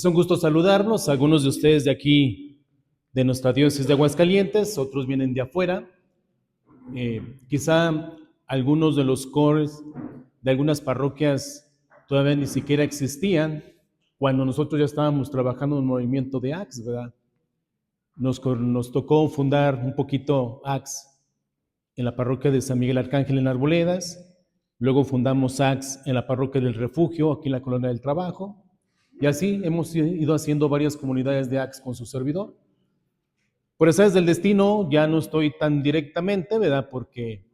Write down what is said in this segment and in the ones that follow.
Es un gusto saludarlos. Algunos de ustedes de aquí, de nuestra diócesis de Aguascalientes, otros vienen de afuera. Quizá algunos de los cores de algunas parroquias todavía ni siquiera existían cuando nosotros ya estábamos trabajando en el movimiento de ACS, ¿verdad? Nos tocó fundar un poquito ACS en la parroquia de San Miguel Arcángel en Arboledas. Luego fundamos ACS en la parroquia del Refugio, aquí en la Colonia del Trabajo. Y así hemos ido haciendo varias comunidades de ACS con su servidor. Por azares del destino ya no estoy tan directamente, ¿verdad? Porque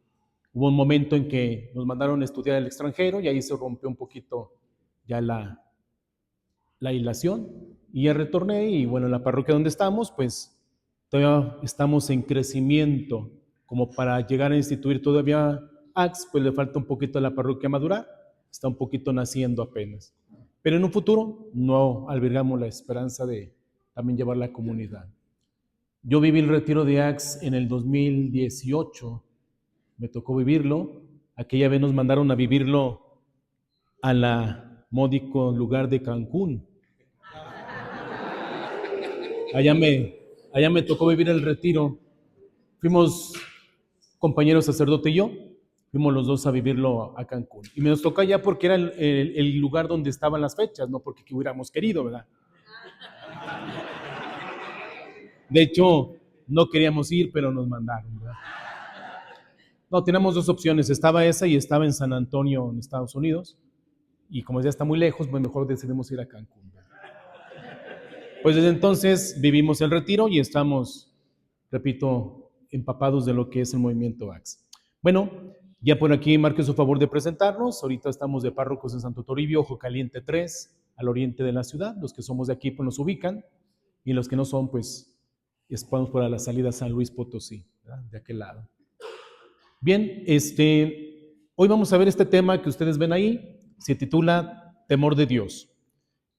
hubo un momento en que nos mandaron a estudiar al extranjero y ahí se rompió un poquito ya la hilación. Y ya retorné y bueno, en la parroquia donde estamos, pues todavía estamos en crecimiento como para llegar a instituir todavía ACS, pues le falta un poquito a la parroquia madurar, está un poquito naciendo apenas. Pero en un futuro no albergamos la esperanza de también llevar la comunidad. Yo viví el retiro de ACS en el 2018, me tocó vivirlo. Aquella vez nos mandaron a vivirlo a la módico lugar de Cancún. Allá me tocó vivir el retiro. Fuimos compañero sacerdote y yo, fuimos los dos a vivirlo a Cancún. Y me nos tocó allá porque era el lugar donde estaban las fechas, no porque hubiéramos querido, ¿verdad? De hecho, no queríamos ir, pero nos mandaron, ¿verdad? No, teníamos dos opciones, estaba esa y estaba en San Antonio, en Estados Unidos. Y como ya está muy lejos, pues mejor decidimos ir a Cancún, ¿verdad? Pues desde entonces vivimos el retiro y estamos, repito, empapados de lo que es el movimiento ACS. Bueno, ya por aquí marque su favor de presentarnos. Ahorita estamos de párrocos en Santo Toribio, Ojo Caliente 3, al oriente de la ciudad. Los que somos de aquí pues nos ubican y los que no son pues vamos para la salida a San Luis Potosí, ¿verdad? De aquel lado. Bien, hoy vamos a ver este tema que ustedes ven ahí, se titula Temor de Dios.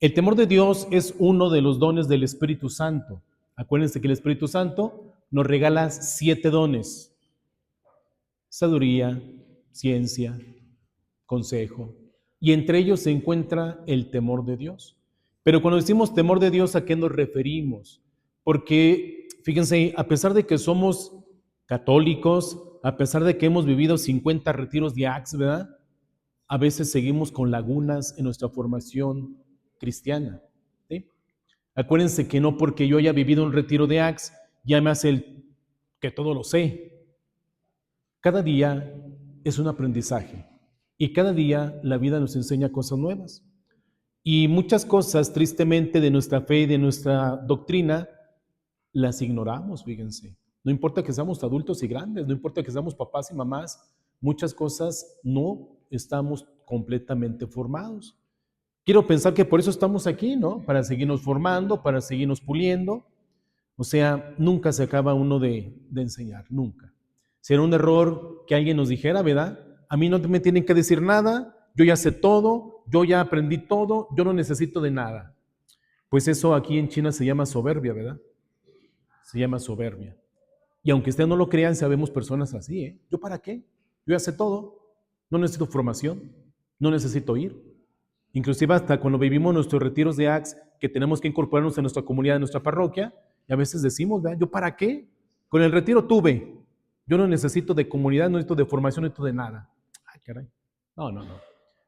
El temor de Dios es uno de los dones del Espíritu Santo. Acuérdense que el Espíritu Santo nos regala 7 dones: sabiduría, ciencia, consejo, y entre ellos se encuentra el temor de Dios. Pero cuando decimos temor de Dios, ¿a qué nos referimos? Porque, fíjense, a pesar de que somos católicos, a pesar de que hemos vivido 50 retiros de ACS, ¿verdad? A veces seguimos con lagunas en nuestra formación cristiana, ¿sí? Acuérdense que no porque yo haya vivido un retiro de ACS, ya me hace el que todo lo sé. Cada día es un aprendizaje y cada día la vida nos enseña cosas nuevas. Y muchas cosas, tristemente, de nuestra fe y de nuestra doctrina, las ignoramos, fíjense. No importa que seamos adultos y grandes, no importa que seamos papás y mamás, muchas cosas no estamos completamente formados. Quiero pensar que por eso estamos aquí, ¿no? Para seguirnos formando, para seguirnos puliendo. O sea, nunca se acaba uno de enseñar, nunca. Será un error que alguien nos dijera, ¿verdad? A mí no me tienen que decir nada, yo ya sé todo, yo ya aprendí todo, yo no necesito de nada. Pues eso aquí en China se llama soberbia, ¿verdad? Se llama soberbia. Y aunque ustedes no lo crean, sabemos personas así, ¿eh? ¿Yo para qué? Yo ya sé todo, no necesito formación, no necesito ir. Inclusive hasta cuando vivimos nuestros retiros de ACS, que tenemos que incorporarnos en nuestra comunidad, en nuestra parroquia, y a veces decimos, ¿verdad? ¿Yo para qué? Con el retiro tuve. Yo no necesito de comunidad, no necesito de formación, no necesito de nada. Ay, caray. No.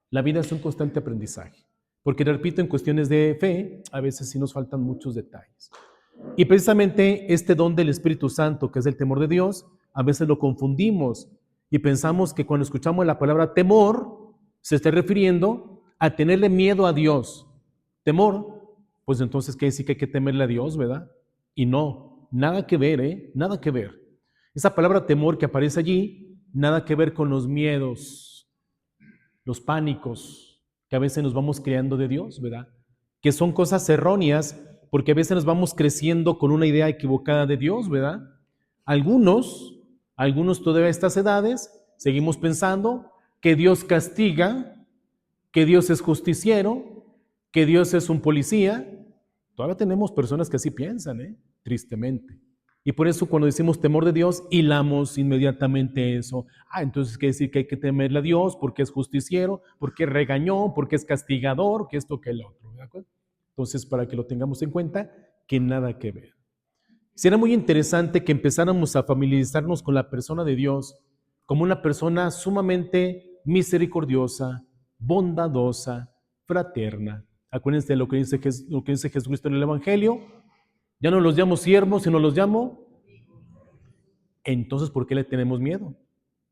La vida es un constante aprendizaje. Porque, repito, en cuestiones de fe, a veces sí nos faltan muchos detalles. Y precisamente este don del Espíritu Santo, que es el temor de Dios, a veces lo confundimos y pensamos que cuando escuchamos la palabra temor, se está refiriendo a tenerle miedo a Dios. Temor, pues entonces quiere decir que hay que temerle a Dios, ¿verdad? Y no, nada que ver, ¿eh? Nada que ver. Esa palabra temor que aparece allí, nada que ver con los miedos, los pánicos que a veces nos vamos creando de Dios, ¿verdad? Que son cosas erróneas porque a veces nos vamos creciendo con una idea equivocada de Dios, ¿verdad? Algunos todavía a estas edades, seguimos pensando que Dios castiga, que Dios es justiciero, que Dios es un policía. Todavía tenemos personas que así piensan, tristemente. Y por eso cuando decimos temor de Dios, hilamos inmediatamente eso. Entonces quiere decir que hay que temerle a Dios porque es justiciero, porque regañó, porque es castigador, que esto, que el otro. ¿De acuerdo? Entonces, para que lo tengamos en cuenta, que nada que ver. Será muy interesante que empezáramos a familiarizarnos con la persona de Dios como una persona sumamente misericordiosa, bondadosa, fraterna. Acuérdense de lo que dice Jesucristo en el Evangelio. Ya no los llamo siervos, sino los llamo. Entonces, ¿por qué le tenemos miedo?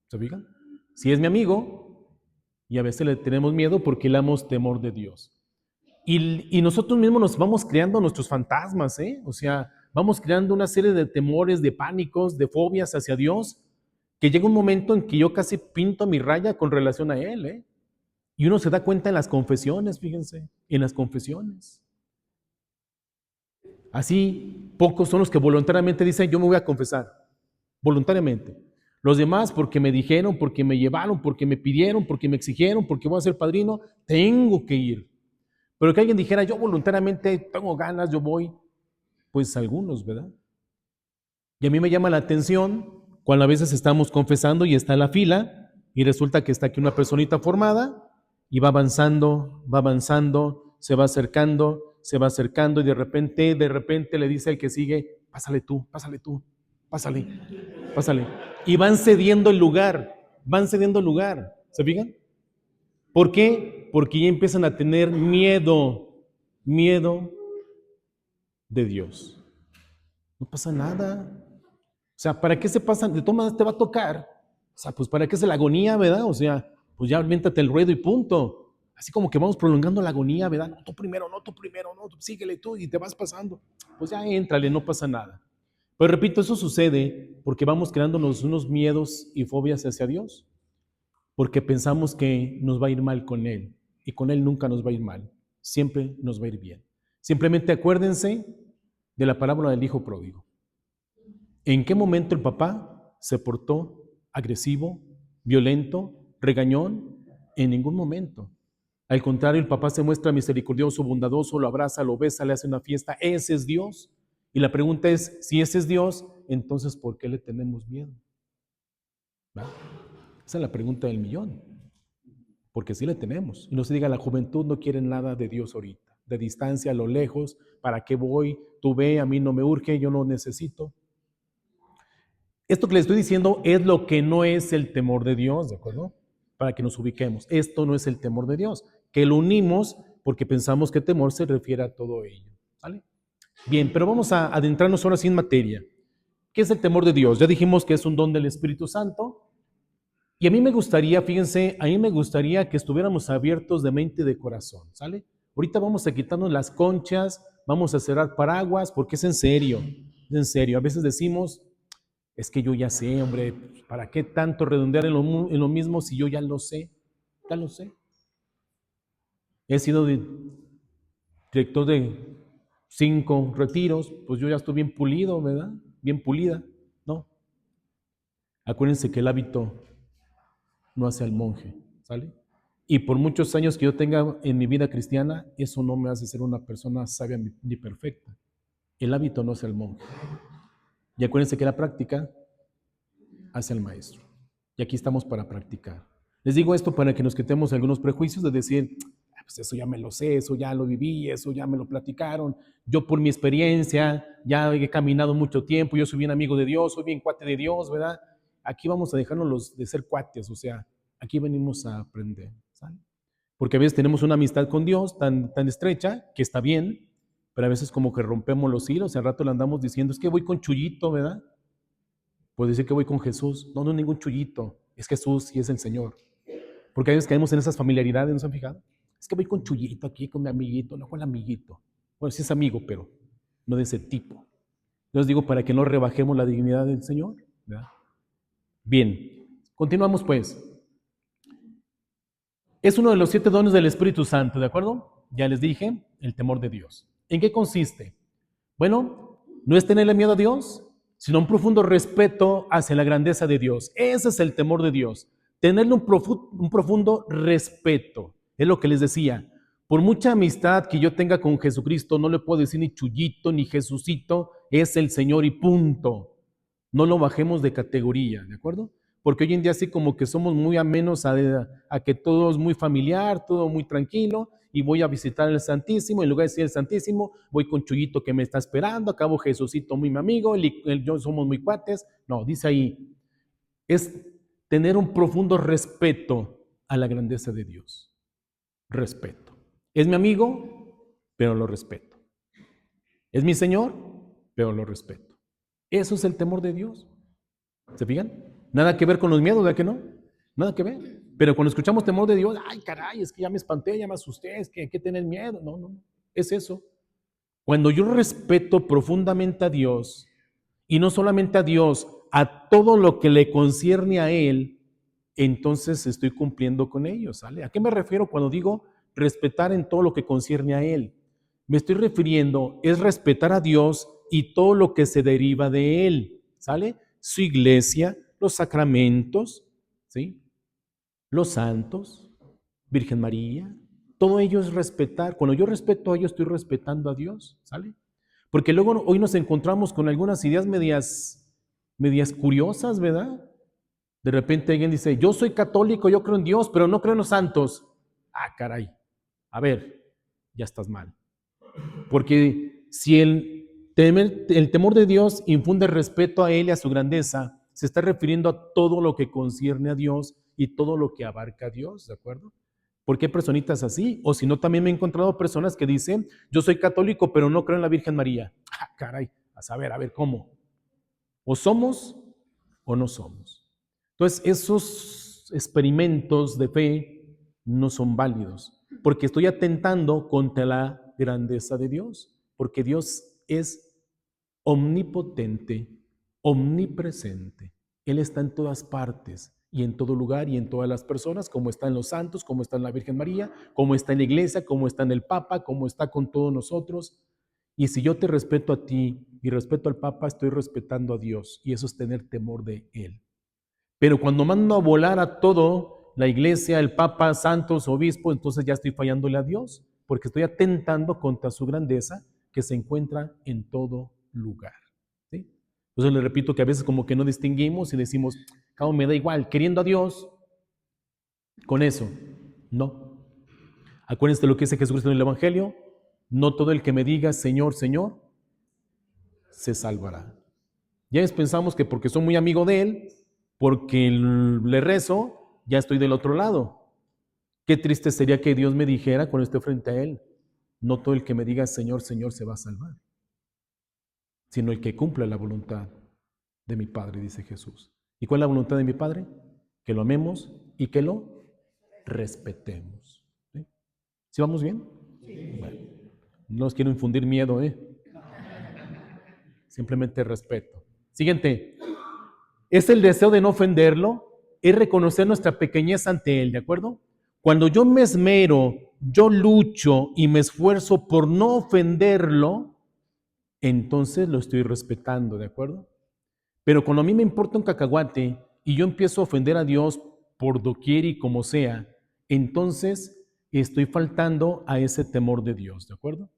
¿Se fijan? Si es mi amigo, y a veces le tenemos miedo porque le damos temor de Dios. Y nosotros mismos nos vamos creando nuestros fantasmas, ¿eh? O sea, vamos creando una serie de temores, de pánicos, de fobias hacia Dios, que llega un momento en que yo casi pinto mi raya con relación a Él, ¿eh? Y uno se da cuenta en las confesiones, fíjense, en las confesiones. Así, pocos son los que voluntariamente dicen, yo me voy a confesar, voluntariamente. Los demás, porque me dijeron, porque me llevaron, porque me pidieron, porque me exigieron, porque voy a ser padrino, tengo que ir. Pero que alguien dijera, yo voluntariamente tengo ganas, yo voy, pues algunos, ¿verdad? Y a mí me llama la atención cuando a veces estamos confesando y está en la fila y resulta que está aquí una personita formada y va avanzando, se va acercando y de repente le dice al que sigue, pásale tú, pásale, pásale. Y van cediendo el lugar, ¿se fijan? ¿Por qué? Porque ya empiezan a tener miedo de Dios. No pasa nada. O sea, ¿para qué se pasan? De todas maneras te va a tocar. O sea, pues ¿para qué es la agonía, verdad? O sea, pues ya aviéntate el ruedo y punto. Así como que vamos prolongando la agonía, ¿verdad? No, tú primero, no, tú síguele tú y te vas pasando. Pues ya éntrale, no pasa nada. Pero repito, eso sucede porque vamos creándonos unos miedos y fobias hacia Dios. Porque pensamos que nos va a ir mal con Él. Y con Él nunca nos va a ir mal. Siempre nos va a ir bien. Simplemente acuérdense de la parábola del hijo pródigo. ¿En qué momento el papá se portó agresivo, violento, regañón? En ningún momento. Al contrario, el papá se muestra misericordioso, bondadoso, lo abraza, lo besa, le hace una fiesta. Ese es Dios. Y la pregunta es, si ese es Dios, entonces ¿por qué le tenemos miedo? ¿Va? Esa es la pregunta del millón. Porque sí le tenemos. Y no se diga, la juventud no quiere nada de Dios ahorita. De distancia, a lo lejos, ¿para qué voy? Tú ve, a mí no me urge, yo no necesito. Esto que les estoy diciendo es lo que no es el temor de Dios, ¿de acuerdo? Para que nos ubiquemos. Esto no es el temor de Dios, que lo unimos porque pensamos que temor se refiere a todo ello. ¿Vale? Bien, pero vamos a adentrarnos ahora sí en materia. ¿Qué es el temor de Dios? Ya dijimos que es un don del Espíritu Santo. Y a mí me gustaría, fíjense, a mí me gustaría que estuviéramos abiertos de mente y de corazón, ¿sale? Ahorita vamos a quitarnos las conchas, vamos a cerrar paraguas, porque es en serio, es en serio. A veces decimos, es que yo ya sé, hombre, ¿para qué tanto redondear en lo mismo si yo ya lo sé? Ya lo sé. He sido director de 5 retiros, pues yo ya estoy bien pulido, ¿verdad? Bien pulida, ¿no? Acuérdense que el hábito no hace al monje, ¿sale? Y por muchos años que yo tenga en mi vida cristiana, eso no me hace ser una persona sabia ni perfecta. El hábito no hace al monje. Y acuérdense que la práctica hace al maestro. Y aquí estamos para practicar. Les digo esto para que nos quitemos algunos prejuicios de decir, pues eso ya me lo sé, eso ya lo viví, eso ya me lo platicaron. Yo por mi experiencia ya he caminado mucho tiempo, yo soy bien amigo de Dios, soy bien cuate de Dios, ¿verdad? Aquí vamos a dejarnos de ser cuates, o sea, aquí venimos a aprender, ¿sale? Porque a veces tenemos una amistad con Dios tan estrecha, que está bien, pero a veces como que rompemos los hilos, y al rato le andamos diciendo, es que voy con Chuyito, ¿verdad? Puedo decir que voy con Jesús. No, no es ningún Chuyito, es Jesús y es el Señor. Porque a veces caemos en esas familiaridades, ¿no se han fijado? Es que voy con Chuyito aquí, con mi amiguito, no con el amiguito. Bueno, sí es amigo, pero no de ese tipo. Yo os digo para que no rebajemos la dignidad del Señor, ¿verdad? Bien, continuamos pues. Es uno de los 7 dones del Espíritu Santo, ¿de acuerdo? Ya les dije, el temor de Dios. ¿En qué consiste? Bueno, no es tenerle miedo a Dios, sino un profundo respeto hacia la grandeza de Dios. Ese es el temor de Dios. Tenerle un profundo respeto. Es lo que les decía. Por mucha amistad que yo tenga con Jesucristo, no le puedo decir ni Chuyito ni Jesucito, es el Señor y punto. No lo bajemos de categoría, ¿de acuerdo? Porque hoy en día así como que somos muy amenos a que todo es muy familiar, todo muy tranquilo, y voy a visitar el Santísimo. En lugar de decir el Santísimo, voy con Chuyito que me está esperando. Acabo Jesucito, muy mi amigo, yo somos muy cuates. No, dice ahí, es tener un profundo respeto a la grandeza de Dios. Respeto. Es mi amigo, pero lo respeto. Es mi Señor, pero lo respeto. Eso es el temor de Dios. ¿Se fijan? Nada que ver con los miedos, ¿verdad que no? Nada que ver. Pero cuando escuchamos temor de Dios, ay, caray, es que ya me espanté, ya me asusté, es que hay que tener miedo. No, no, es eso. Cuando yo respeto profundamente a Dios, y no solamente a Dios, a todo lo que le concierne a Él, entonces estoy cumpliendo con ello, ¿sale? ¿A qué me refiero cuando digo respetar en todo lo que concierne a Él? Me estoy refiriendo, es respetar a Dios y todo lo que se deriva de Él, ¿sale? Su iglesia, los sacramentos, ¿sí? Los santos, Virgen María, todo ello es respetar. Cuando yo respeto a ellos, estoy respetando a Dios, ¿sale? Porque luego hoy nos encontramos con algunas ideas medias curiosas, ¿verdad? De repente alguien dice, yo soy católico, yo creo en Dios, pero no creo en los santos. Ah, caray, a ver, ya estás mal. Porque si el temor de Dios infunde respeto a Él y a su grandeza, se está refiriendo a todo lo que concierne a Dios y todo lo que abarca a Dios, ¿de acuerdo? Porque hay personitas así, o si no, también me he encontrado personas que dicen, yo soy católico, pero no creo en la Virgen María. Ah, caray, a ver, ¿cómo? O somos o no somos. Entonces, esos experimentos de fe no son válidos, porque estoy atentando contra la grandeza de Dios, porque Dios es omnipotente, omnipresente. Él está en todas partes y en todo lugar y en todas las personas, como está en los santos, como está en la Virgen María, como está en la iglesia, como está en el Papa, como está con todos nosotros. Y si yo te respeto a ti y respeto al Papa, estoy respetando a Dios, y eso es tener temor de Él. Pero cuando mando a volar a todo, la iglesia, el Papa, santos, obispo, entonces ya estoy fallándole a Dios, porque estoy atentando contra su grandeza que se encuentra en todo lugar. ¿Sí? Entonces le repito que a veces como que no distinguimos y decimos, cabo, me da igual, queriendo a Dios, con eso. No. Acuérdense de lo que dice Jesucristo en el Evangelio, no todo el que me diga Señor, Señor, se salvará. Ya pensamos que porque soy muy amigo de Él, porque le rezo, ya estoy del otro lado. Qué triste sería que Dios me dijera cuando esté frente a Él, no todo el que me diga Señor, Señor se va a salvar, sino el que cumpla la voluntad de mi Padre, dice Jesús. ¿Y cuál es la voluntad de mi Padre? Que lo amemos y que lo respetemos. ¿Sí? ¿Sí vamos bien? Sí. Bueno, no os quiero infundir miedo, simplemente respeto. Siguiente. Es el deseo de no ofenderlo, es reconocer nuestra pequeñez ante Él, ¿de acuerdo? Cuando yo me esmero, yo lucho y me esfuerzo por no ofenderlo, entonces lo estoy respetando, ¿de acuerdo? Pero cuando a mí me importa un cacahuate y yo empiezo a ofender a Dios por doquier y como sea, entonces estoy faltando a ese temor de Dios, ¿de acuerdo?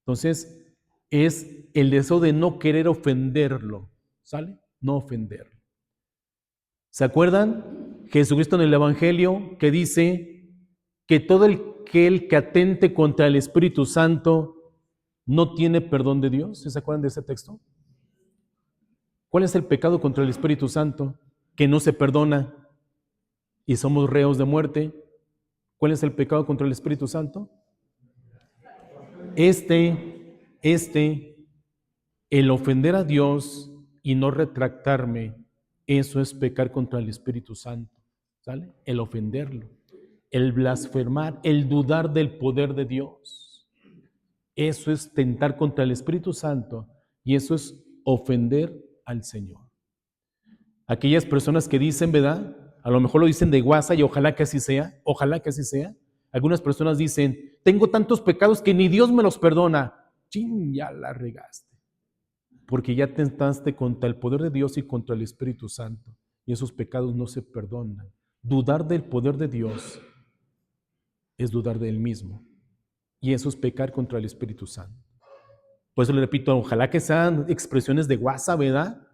Entonces es el deseo de no querer ofenderlo, ¿sale? No ofenderlo. ¿Se acuerdan? Jesucristo en el Evangelio que dice que todo el que atente contra el Espíritu Santo no tiene perdón de Dios. ¿Se acuerdan de ese texto? ¿Cuál es el pecado contra el Espíritu Santo? Que no se perdona y somos reos de muerte. ¿Cuál es el pecado contra el Espíritu Santo? El ofender a Dios y no retractarme, eso es pecar contra el Espíritu Santo, ¿sale? El ofenderlo, el blasfemar, el dudar del poder de Dios. Eso es tentar contra el Espíritu Santo y eso es ofender al Señor. Aquellas personas que dicen, ¿verdad? A lo mejor lo dicen de guasa y ojalá que así sea, ojalá que así sea. Algunas personas dicen, tengo tantos pecados que ni Dios me los perdona. ¡Chin! Ya la regaste. Porque ya tentaste contra el poder de Dios y contra el Espíritu Santo. Y esos pecados no se perdonan. Dudar del poder de Dios es dudar de Él mismo. Y eso es pecar contra el Espíritu Santo. Por eso le repito, ojalá que sean expresiones de guasa, ¿verdad?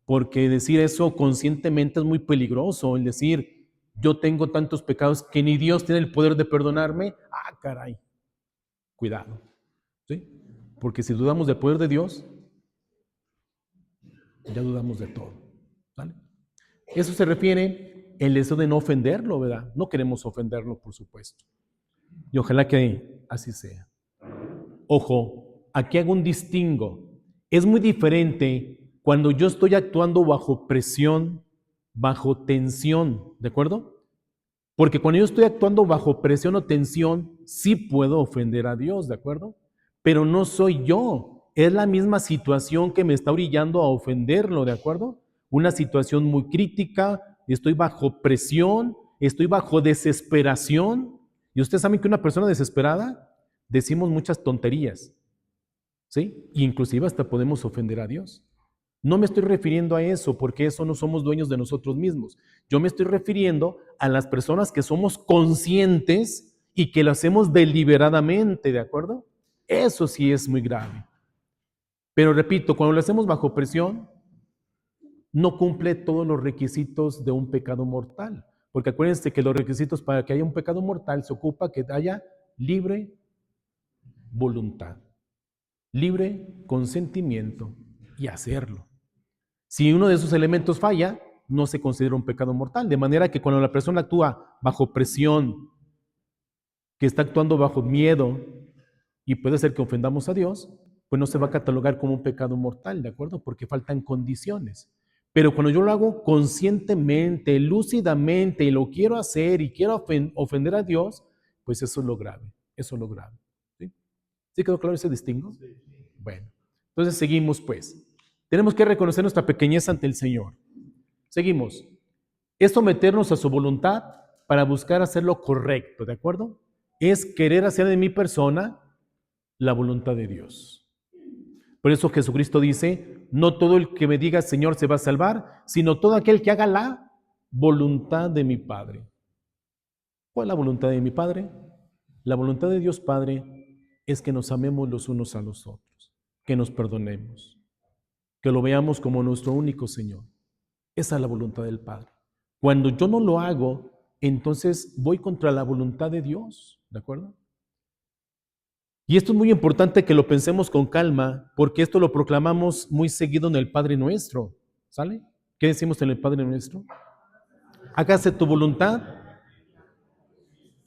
Porque decir eso conscientemente es muy peligroso. El decir, yo tengo tantos pecados que ni Dios tiene el poder de perdonarme. Ah, caray. Cuidado, ¿sí? Porque si dudamos del poder de Dios, ya dudamos de todo, ¿vale? Eso se refiere el deseo de no ofenderlo, ¿verdad? No queremos ofenderlo, por supuesto. Y ojalá que así sea. Ojo, aquí hago un distingo. Es muy diferente cuando yo estoy actuando bajo presión, bajo tensión, ¿de acuerdo? Porque cuando yo estoy actuando bajo presión o tensión, sí puedo ofender a Dios, ¿de acuerdo? Pero no soy yo. Es la misma situación que me está orillando a ofenderlo, ¿de acuerdo? Una situación muy crítica, estoy bajo presión, estoy bajo desesperación. Y ustedes saben que una persona desesperada decimos muchas tonterías, ¿sí? Y inclusive hasta podemos ofender a Dios. No me estoy refiriendo a eso, porque eso no somos dueños de nosotros mismos. Yo me estoy refiriendo a las personas que somos conscientes y que lo hacemos deliberadamente, ¿de acuerdo? Eso sí es muy grave. Pero repito, cuando lo hacemos bajo presión, no cumple todos los requisitos de un pecado mortal. Porque acuérdense que los requisitos para que haya un pecado mortal se ocupa que haya libre voluntad, libre consentimiento y hacerlo. Si uno de esos elementos falla, no se considera un pecado mortal. De manera que cuando la persona actúa bajo presión, que está actuando bajo miedo y puede ser que ofendamos a Dios, pues no se va a catalogar como un pecado mortal, ¿de acuerdo? Porque faltan condiciones. Pero cuando yo lo hago conscientemente, lúcidamente, y lo quiero hacer y quiero ofender a Dios, pues eso es lo grave. Eso es lo grave. ¿Sí? ¿Sí quedó claro ese distingo? Bueno, entonces seguimos pues. Tenemos que reconocer nuestra pequeñez ante el Señor. Seguimos. Es someternos a su voluntad para buscar hacer lo correcto, ¿de acuerdo? Es querer hacer de mi persona la voluntad de Dios. Por eso Jesucristo dice, no todo el que me diga Señor se va a salvar, sino todo aquel que haga la voluntad de mi Padre. ¿Cuál es la voluntad de mi Padre? La voluntad de Dios Padre es que nos amemos los unos a los otros, que nos perdonemos, que lo veamos como nuestro único Señor. Esa es la voluntad del Padre. Cuando yo no lo hago, entonces voy contra la voluntad de Dios, ¿de acuerdo? Y esto es muy importante que lo pensemos con calma, porque esto lo proclamamos muy seguido en el Padre Nuestro, ¿sale? ¿Qué decimos en el Padre Nuestro? Hágase tu voluntad,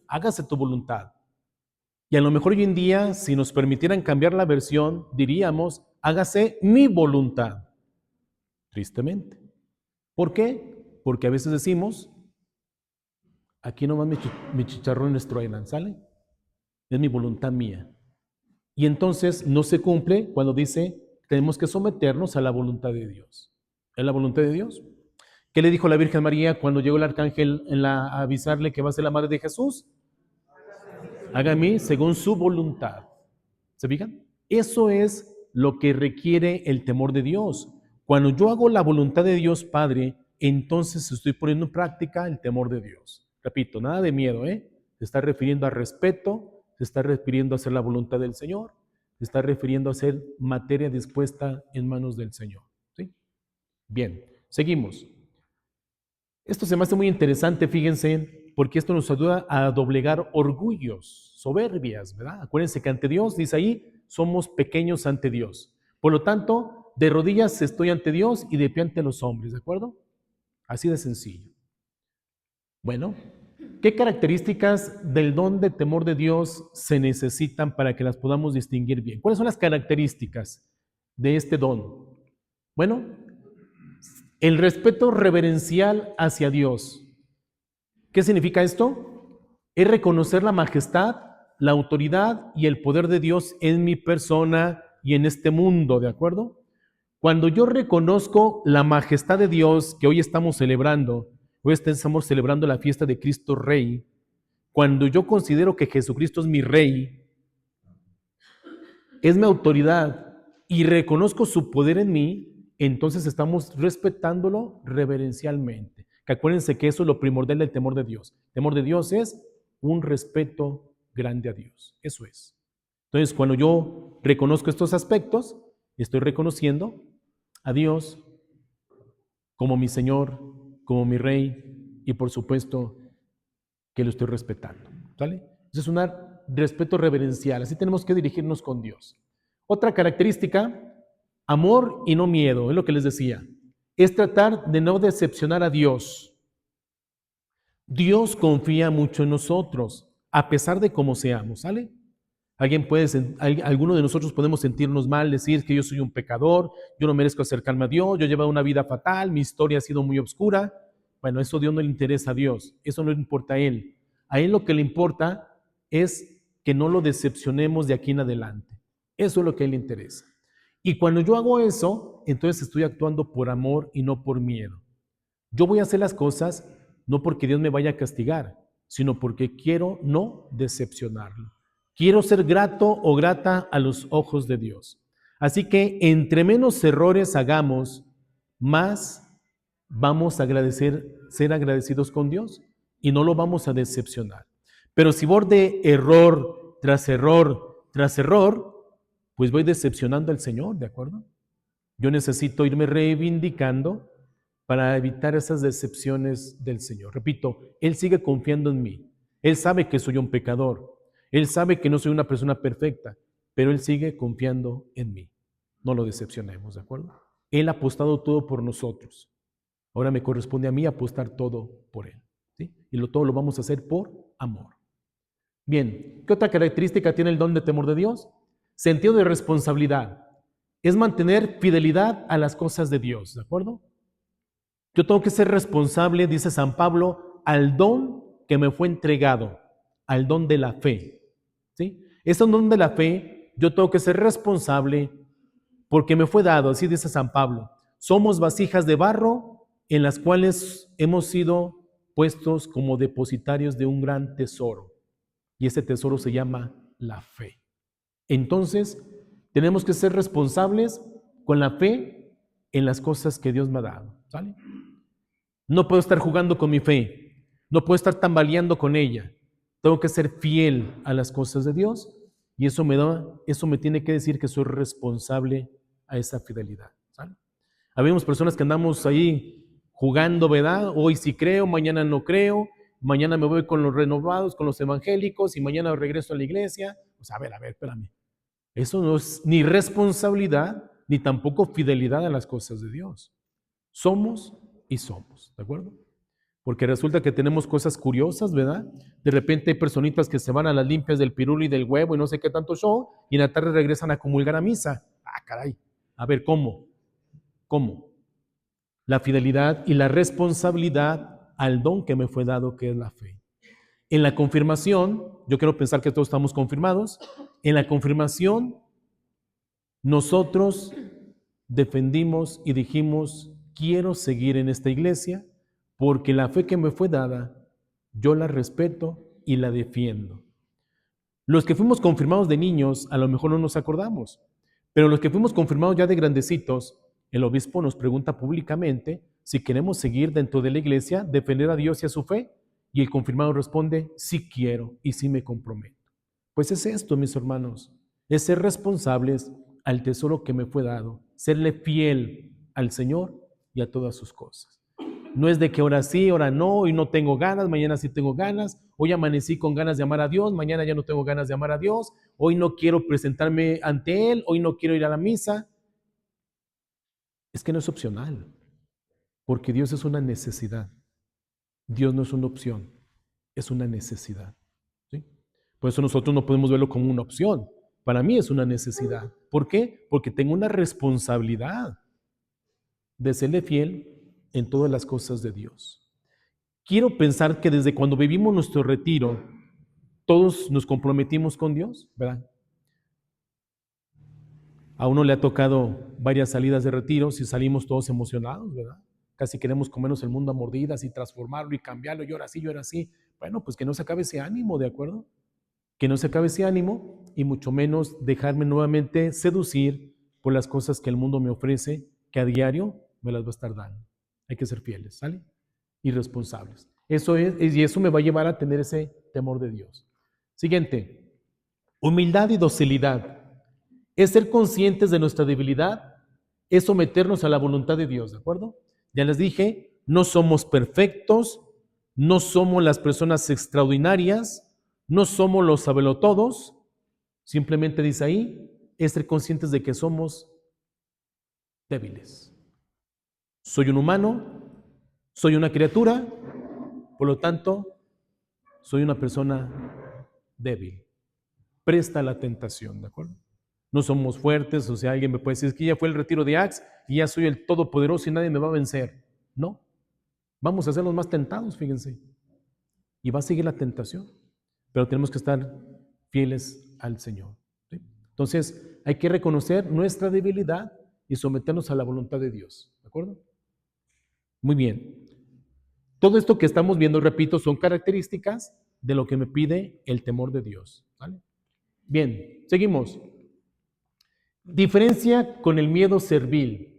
hágase tu voluntad. Y a lo mejor hoy en día, si nos permitieran cambiar la versión, diríamos, hágase mi voluntad, tristemente. ¿Por qué? Porque a veces decimos, aquí nomás mis chicharrones truenan, ¿sale? Es mi voluntad mía. Y entonces no se cumple cuando dice, tenemos que someternos a la voluntad de Dios. ¿Es la voluntad de Dios? ¿Qué le dijo la Virgen María cuando llegó el arcángel a avisarle que va a ser la madre de Jesús? Hágame según su voluntad. ¿Se fijan? Eso es lo que requiere el temor de Dios. Cuando yo hago la voluntad de Dios Padre, entonces estoy poniendo en práctica el temor de Dios. Repito, nada de miedo, ¿eh? Se está refiriendo a respeto, se está refiriendo a hacer la voluntad del Señor, se está refiriendo a ser materia dispuesta en manos del Señor. ¿Sí? Bien, seguimos. Esto se me hace muy interesante, fíjense, porque esto nos ayuda a doblegar orgullos, soberbias, ¿verdad? Acuérdense que ante Dios, dice ahí, somos pequeños ante Dios. Por lo tanto, de rodillas estoy ante Dios y de pie ante los hombres, ¿de acuerdo? Así de sencillo. Bueno, ¿qué características del don de temor de Dios se necesitan para que las podamos distinguir bien? ¿Cuáles son las características de este don? Bueno, el respeto reverencial hacia Dios. ¿Qué significa esto? Es reconocer la majestad, la autoridad y el poder de Dios en mi persona y en este mundo, ¿de acuerdo? Cuando yo reconozco la majestad de Dios que hoy estamos celebrando, hoy estamos celebrando la fiesta de Cristo Rey, cuando yo considero que Jesucristo es mi Rey, es mi autoridad y reconozco su poder en mí, entonces estamos respetándolo reverencialmente. Que acuérdense que eso es lo primordial del temor de Dios. El temor de Dios es un respeto grande a Dios. Eso es. Entonces, cuando yo reconozco estos aspectos, estoy reconociendo a Dios como mi Señor, como mi Rey y por supuesto que lo estoy respetando. ¿Vale? Esa es una respeto reverencial. Así tenemos que dirigirnos con Dios. Otra característica, amor y no miedo, es lo que les decía. Es tratar de no decepcionar a Dios. Dios confía mucho en nosotros, a pesar de cómo seamos, ¿sale? Alguno de nosotros podemos sentirnos mal, decir que yo soy un pecador, yo no merezco acercarme a Dios, yo he llevado una vida fatal, mi historia ha sido muy oscura. Bueno, eso a Dios no le interesa a Dios, eso no le importa a Él. A Él lo que le importa es que no lo decepcionemos de aquí en adelante. Eso es lo que a Él le interesa. Y cuando yo hago eso, entonces estoy actuando por amor y no por miedo. Yo voy a hacer las cosas no porque Dios me vaya a castigar, sino porque quiero no decepcionarlo. Quiero ser grato o grata a los ojos de Dios. Así que entre menos errores hagamos, más vamos a ser agradecidos con Dios y no lo vamos a decepcionar. Pero si voy de error tras error tras error, pues voy decepcionando al Señor, ¿de acuerdo? Yo necesito irme reivindicando para evitar esas decepciones del Señor. Repito, Él sigue confiando en mí. Él sabe que soy un pecador. Él sabe que no soy una persona perfecta, pero Él sigue confiando en mí. No lo decepcionemos, ¿de acuerdo? Él ha apostado todo por nosotros. Ahora me corresponde a mí apostar todo por Él, ¿sí? Y todo lo vamos a hacer por amor. Bien, ¿qué otra característica tiene el don de temor de Dios? Sentido de responsabilidad. Es mantener fidelidad a las cosas de Dios, ¿de acuerdo? Yo tengo que ser responsable, dice San Pablo, al don que me fue entregado, al don de la fe, ¿sí? Ese don de la fe, yo tengo que ser responsable porque me fue dado, así dice San Pablo. Somos vasijas de barro en las cuales hemos sido puestos como depositarios de un gran tesoro. Y ese tesoro se llama la fe. Entonces, tenemos que ser responsables con la fe en las cosas que Dios me ha dado, ¿sale? No puedo estar jugando con mi fe, no puedo estar tambaleando con ella. Tengo que ser fiel a las cosas de Dios y eso me tiene que decir que soy responsable a esa fidelidad, ¿sale? Habemos personas que andamos ahí jugando, ¿verdad? Hoy sí creo, mañana no creo, mañana me voy con los renovados, con los evangélicos y mañana regreso a la iglesia. Pues a ver, espérame. Eso no es ni responsabilidad ni tampoco fidelidad a las cosas de Dios. Somos y somos, ¿de acuerdo? Porque resulta que tenemos cosas curiosas, ¿verdad? De repente hay personitas que se van a las limpias del pirulo y del huevo y no sé qué tanto show, y en la tarde regresan a comulgar a misa. Ah, caray. A ver, ¿cómo? ¿Cómo? La fidelidad y la responsabilidad al don que me fue dado, que es la fe. En la confirmación, yo quiero pensar que todos estamos confirmados, en la confirmación nosotros defendimos y dijimos, quiero seguir en esta iglesia porque la fe que me fue dada, yo la respeto y la defiendo. Los que fuimos confirmados de niños, a lo mejor no nos acordamos, pero los que fuimos confirmados ya de grandecitos, el obispo nos pregunta públicamente si queremos seguir dentro de la iglesia, defender a Dios y a su fe, y el confirmado responde, sí quiero y sí me comprometo. Pues es esto, mis hermanos, es ser responsables al tesoro que me fue dado, serle fiel al Señor y a todas sus cosas. No es de que ahora sí, ahora no, hoy no tengo ganas, mañana sí tengo ganas, hoy amanecí con ganas de amar a Dios, mañana ya no tengo ganas de amar a Dios, hoy no quiero presentarme ante Él, hoy no quiero ir a la misa. Es que no es opcional, porque Dios es una necesidad. Dios no es una opción, es una necesidad, ¿sí? Por eso nosotros no podemos verlo como una opción. Para mí es una necesidad. ¿Por qué? Porque tengo una responsabilidad de serle fiel en todas las cosas de Dios. Quiero pensar que desde cuando vivimos nuestro retiro, todos nos comprometimos con Dios, ¿verdad? A uno le ha tocado varias salidas de retiros y salimos todos emocionados, ¿verdad? Casi queremos comernos el mundo a mordidas y transformarlo y cambiarlo, y ahora sí, yo ahora sí. Bueno, pues que no se acabe ese ánimo, ¿de acuerdo? Que no se acabe ese ánimo y mucho menos dejarme nuevamente seducir por las cosas que el mundo me ofrece, que a diario me las va a estar dando. Hay que ser fieles, ¿sale? Y responsables. Y eso me va a llevar a tener ese temor de Dios. Siguiente, humildad y docilidad. Es ser conscientes de nuestra debilidad, es someternos a la voluntad de Dios, ¿de acuerdo? Ya les dije, no somos perfectos, no somos las personas extraordinarias, No somos los sabelotodos, simplemente dice ahí, es ser conscientes de que somos débiles. Soy un humano, soy una criatura, por lo tanto, soy una persona débil. Presta a la tentación, ¿de acuerdo? No somos fuertes, o sea, alguien me puede decir, es que ya fue el retiro de Axe y ya soy el todopoderoso y nadie me va a vencer. No, vamos a ser los más tentados, fíjense. Y va a seguir la tentación, pero tenemos que estar fieles al Señor, ¿sí? Entonces, hay que reconocer nuestra debilidad y someternos a la voluntad de Dios, ¿de acuerdo? Muy bien. Todo esto que estamos viendo, repito, son características de lo que me pide el temor de Dios, ¿vale? Bien, seguimos. Diferencia con el miedo servil.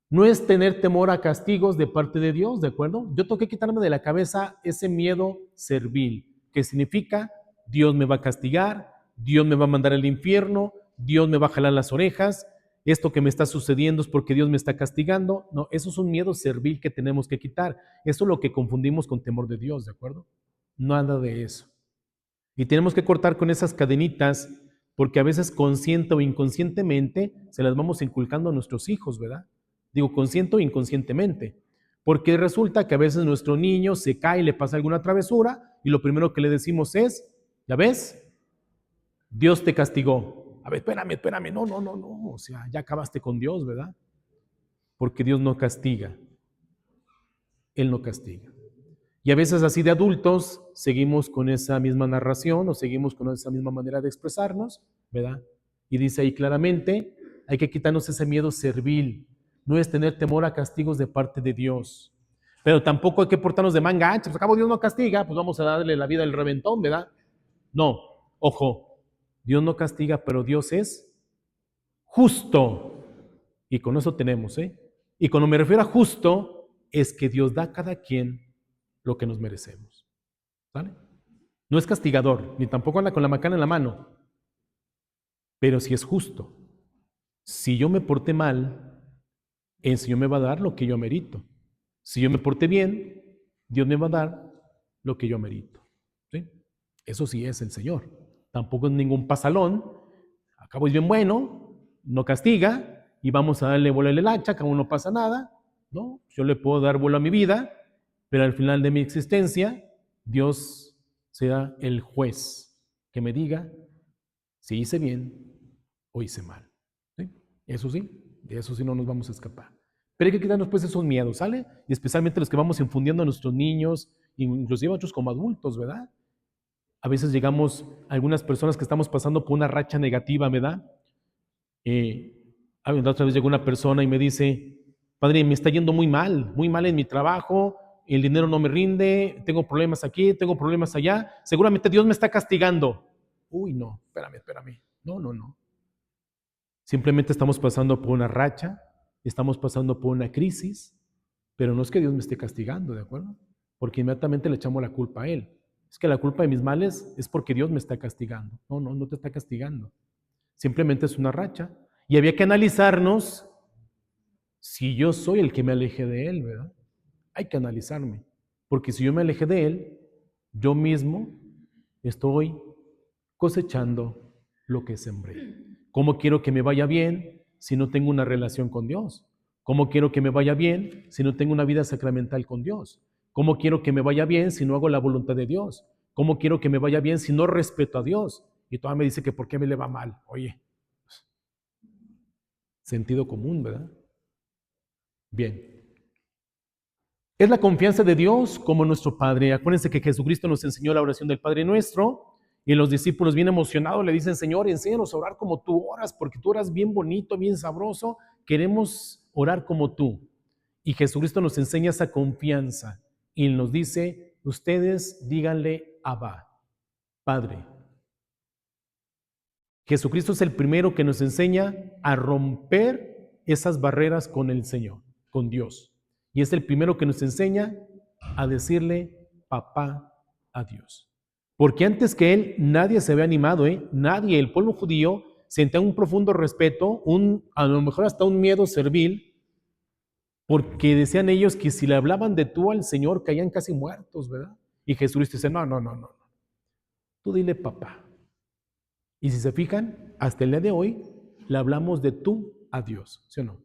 No es tener temor a castigos de parte de Dios, ¿de acuerdo? Yo tengo que quitarme de la cabeza ese miedo servil, que significa Dios me va a castigar, Dios me va a mandar al infierno, Dios me va a jalar las orejas, esto que me está sucediendo es porque Dios me está castigando. No, eso es un miedo servil que tenemos que quitar. Eso es lo que confundimos con temor de Dios, ¿de acuerdo? Nada de eso. Y tenemos que cortar con esas cadenitas porque a veces consciente o inconscientemente se las vamos inculcando a nuestros hijos, ¿verdad? Digo consciente o inconscientemente. Porque resulta que a veces nuestro niño se cae y le pasa alguna travesura y lo primero que le decimos es, ¿ya ves? Dios te castigó. A ver, espérame, no, o sea, ya acabaste con Dios, ¿verdad? Porque Dios no castiga, Él no castiga. Y a veces así de adultos seguimos con esa misma narración o seguimos con esa misma manera de expresarnos, ¿verdad? Y dice ahí claramente, hay que quitarnos ese miedo servil, no es tener temor a castigos de parte de Dios. Pero tampoco hay que portarnos de manga ancha, pues acabo Dios no castiga, pues vamos a darle la vida al reventón, ¿verdad? No, ojo, Dios no castiga, pero Dios es justo. Y con eso tenemos, ¿eh? Y cuando me refiero a justo, es que Dios da a cada quien lo que nos merecemos. ¿Vale? No es castigador, ni tampoco anda con la macana en la mano, pero sí es justo. Si yo me porté mal, el Señor me va a dar lo que yo amerito. Si yo me porté bien, Dios me va a dar lo que yo amerito. ¿Sí? Eso sí es el Señor. Tampoco es ningún pasalón. Acabo es bien bueno, no castiga y vamos a darle vuelo al hacha, que aún no pasa nada. ¿No? Yo le puedo dar vuelo a mi vida, pero al final de mi existencia, Dios será el juez que me diga si hice bien o hice mal. ¿Sí? Eso sí, de eso sí no nos vamos a escapar. Pero hay que quitarnos pues esos miedos, ¿sale? Y especialmente los que vamos infundiendo a nuestros niños, inclusive a otros como adultos, ¿verdad? A veces llegamos, algunas personas que estamos pasando por una racha negativa, ¿verdad? La otra vez llegó una persona y me dice, padre, me está yendo muy mal en mi trabajo, el dinero no me rinde, tengo problemas aquí, tengo problemas allá, seguramente Dios me está castigando. Uy, no, espérame. No. Simplemente estamos pasando por una racha, estamos pasando por una crisis, pero no es que Dios me esté castigando, ¿de acuerdo? Porque inmediatamente le echamos la culpa a Él. Es que la culpa de mis males es porque Dios me está castigando. No te está castigando. Simplemente es una racha. Y había que analizarnos si yo soy el que me aleje de Él, ¿verdad? Hay que analizarme. Porque si yo me alejé de Él, yo mismo estoy cosechando lo que sembré. ¿Cómo quiero que me vaya bien si no tengo una relación con Dios? ¿Cómo quiero que me vaya bien si no tengo una vida sacramental con Dios? ¿Cómo quiero que me vaya bien si no hago la voluntad de Dios? ¿Cómo quiero que me vaya bien si no respeto a Dios? Y todavía me dice que por qué me le va mal. Oye, sentido común, ¿verdad? Bien. Es la confianza de Dios como nuestro Padre. Acuérdense que Jesucristo nos enseñó la oración del Padre Nuestro y los discípulos bien emocionados le dicen, Señor, enséñanos a orar como tú oras, porque tú oras bien bonito, bien sabroso. Queremos orar como tú. Y Jesucristo nos enseña esa confianza y nos dice, ustedes díganle Abba, Padre. Jesucristo es el primero que nos enseña a romper esas barreras con el Señor, con Dios. Y es el primero que nos enseña a decirle papá a Dios. Porque antes que él, nadie se había animado, nadie, el pueblo judío sentía un profundo respeto, a lo mejor hasta un miedo servil, porque decían ellos que si le hablaban de tú al Señor caían casi muertos, ¿verdad? Y Jesucristo dice, no. Tú dile papá. Y si se fijan, hasta el día de hoy le hablamos de tú a Dios, ¿sí o no?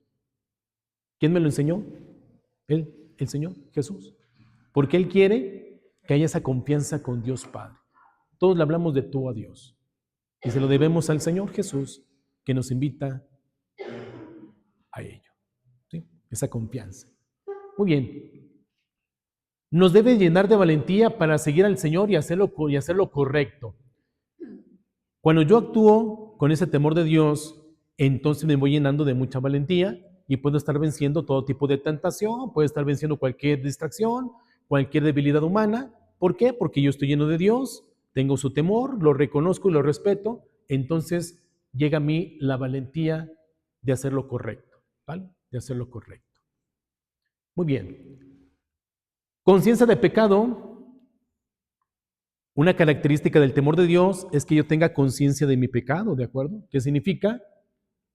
¿Quién me lo enseñó? Él, el Señor Jesús. Porque Él quiere que haya esa confianza con Dios Padre. Todos le hablamos de tú a Dios. Y se lo debemos al Señor Jesús, que nos invita a ello. ¿Sí? Esa confianza. Muy bien. Nos debe llenar de valentía para seguir al Señor y hacerlo correcto. Cuando yo actúo con ese temor de Dios, entonces me voy llenando de mucha valentía y puedo estar venciendo todo tipo de tentación, puedo estar venciendo cualquier distracción, cualquier debilidad humana. ¿Por qué? Porque yo estoy lleno de Dios, tengo su temor, lo reconozco y lo respeto, entonces llega a mí la valentía de hacer lo correcto, ¿vale? De hacer lo correcto. Muy bien. Conciencia de pecado. Una característica del temor de Dios es que yo tenga conciencia de mi pecado, ¿de acuerdo? ¿Qué significa?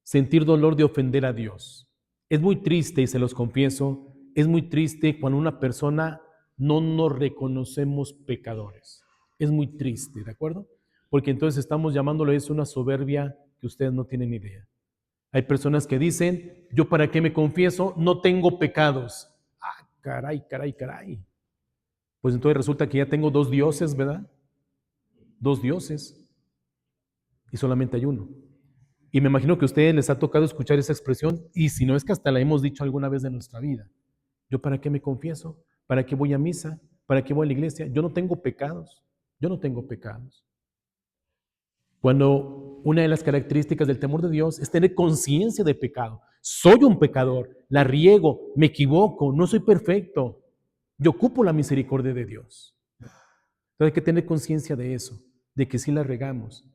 Sentir dolor de ofender a Dios. Es muy triste, y se los confieso, es muy triste cuando una persona no nos reconocemos pecadores. Es muy triste, ¿de acuerdo? Porque entonces estamos llamándolo eso una soberbia que ustedes no tienen idea. Hay personas que dicen, ¿yo para qué me confieso? No tengo pecados. Ah, caray, caray, caray. Pues entonces resulta que ya tengo dos dioses, ¿verdad? Dos dioses. Y solamente hay uno. Y me imagino que a ustedes les ha tocado escuchar esa expresión, y si no es que hasta la hemos dicho alguna vez de nuestra vida. ¿Yo para qué me confieso? ¿Para qué voy a misa? ¿Para qué voy a la iglesia? Yo no tengo pecados. Yo no tengo pecados. Cuando una de las características del temor de Dios es tener conciencia de pecado. Soy un pecador, la riego, me equivoco, no soy perfecto. Yo ocupo la misericordia de Dios. Entonces hay que tener conciencia de eso, de que sí la regamos.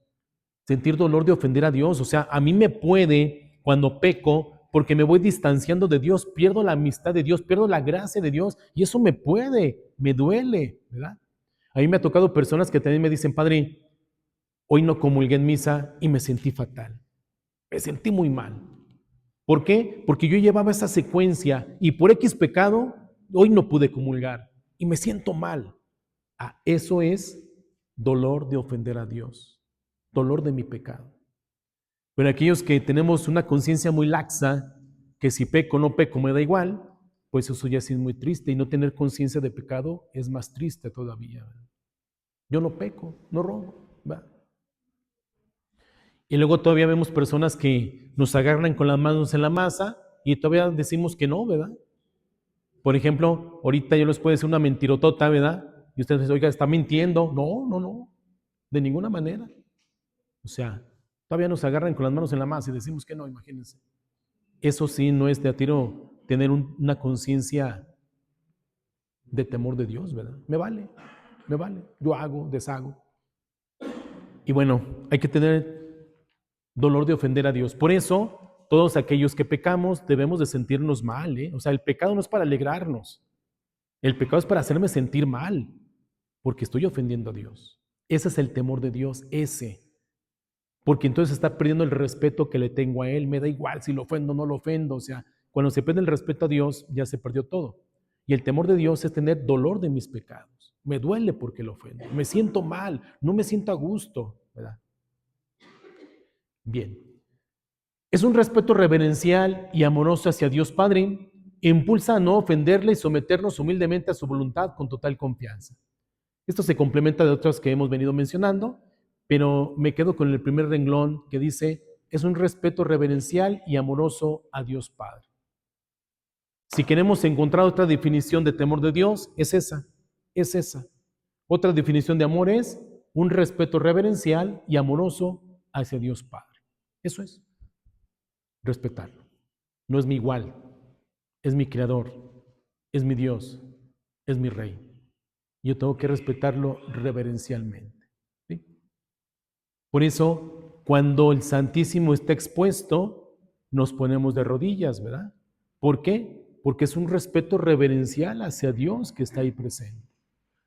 Sentir dolor de ofender a Dios. O sea, a mí me puede, cuando peco, porque me voy distanciando de Dios, pierdo la amistad de Dios, pierdo la gracia de Dios, y eso me puede, me duele, ¿verdad? A mí me ha tocado personas que también me dicen, padre, hoy no comulgué en misa y me sentí fatal, me sentí muy mal. ¿Por qué? Porque yo llevaba esa secuencia y por X pecado, hoy no pude comulgar y me siento mal. Ah, eso es dolor de ofender a Dios, dolor de mi pecado. Pero aquellos que tenemos una conciencia muy laxa, que si peco o no peco me da igual, pues eso ya sí es muy triste. Y no tener conciencia de pecado es más triste todavía. Yo no peco, no robo. ¿Va? Y luego todavía vemos personas que nos agarran con las manos en la masa y todavía decimos que no, ¿verdad? Por ejemplo, ahorita yo les puedo decir una mentirotota, ¿verdad? Y ustedes dicen, oiga, está mintiendo. No, no, no, de ninguna manera. O sea, todavía nos agarran con las manos en la masa y decimos que no, imagínense. Eso sí no es de a tiro tener una conciencia de temor de Dios, ¿verdad? Me vale, yo hago, deshago. Y bueno, hay que tener dolor de ofender a Dios. Por eso, todos aquellos que pecamos debemos de sentirnos mal, ¿eh? O sea, el pecado no es para alegrarnos. El pecado es para hacerme sentir mal, porque estoy ofendiendo a Dios. Ese es el temor de Dios, ese. Porque entonces está perdiendo el respeto que le tengo a Él. Me da igual si lo ofendo o no lo ofendo. O sea, cuando se pierde el respeto a Dios, ya se perdió todo. Y el temor de Dios es tener dolor de mis pecados. Me duele porque lo ofendo. Me siento mal, no me siento a gusto, ¿verdad? Bien. Es un respeto reverencial y amoroso hacia Dios Padre. Impulsa a no ofenderle y someternos humildemente a su voluntad con total confianza. Esto se complementa de otras que hemos venido mencionando, pero me quedo con el primer renglón que dice, es un respeto reverencial y amoroso a Dios Padre. Si queremos encontrar otra definición de temor de Dios, es esa, es esa. Otra definición de amor es un respeto reverencial y amoroso hacia Dios Padre. Eso es, respetarlo. No es mi igual, es mi creador, es mi Dios, es mi rey. Yo tengo que respetarlo reverencialmente. ¿Sí? Por eso, cuando el Santísimo está expuesto, nos ponemos de rodillas, ¿verdad? ¿Por qué? Porque es un respeto reverencial hacia Dios que está ahí presente.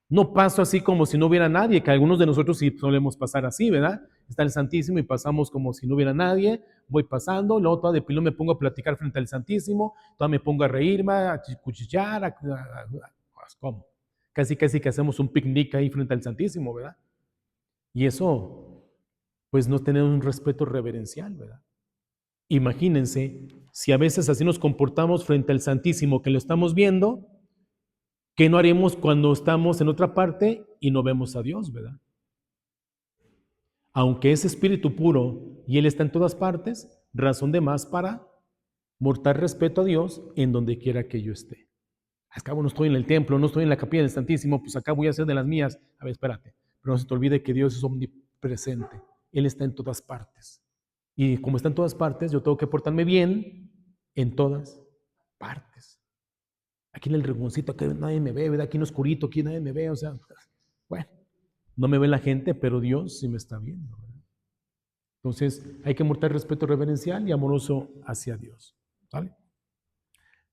No paso así como si no hubiera nadie, que algunos de nosotros sí solemos pasar así, ¿verdad? Está el Santísimo y pasamos como si no hubiera nadie, voy pasando, luego toda de pilón me pongo a platicar frente al Santísimo, toda me pongo a reírme, a cuchillar, ¿cómo? Casi que hacemos un picnic ahí frente al Santísimo, ¿verdad? Y eso, pues no tener un respeto reverencial, ¿verdad? Imagínense, si a veces así nos comportamos frente al Santísimo, que lo estamos viendo, ¿qué no haremos cuando estamos en otra parte y no vemos a Dios, verdad? Aunque es espíritu puro y Él está en todas partes, razón de más para mortal respeto a Dios en donde quiera que yo esté. Al cabo no estoy en el templo, no estoy en la capilla del Santísimo, pues acá voy a hacer de las mías. A ver, espérate, pero no se te olvide que Dios es omnipresente. Él está en todas partes. Y como está en todas partes, yo tengo que portarme bien en todas partes. Aquí en el rinconcito, aquí nadie me ve, ¿verdad? Aquí en oscurito, aquí nadie me ve, o sea, bueno, no me ve la gente, pero Dios sí me está viendo, ¿verdad? Entonces, hay que mostrar respeto reverencial y amoroso hacia Dios, ¿vale?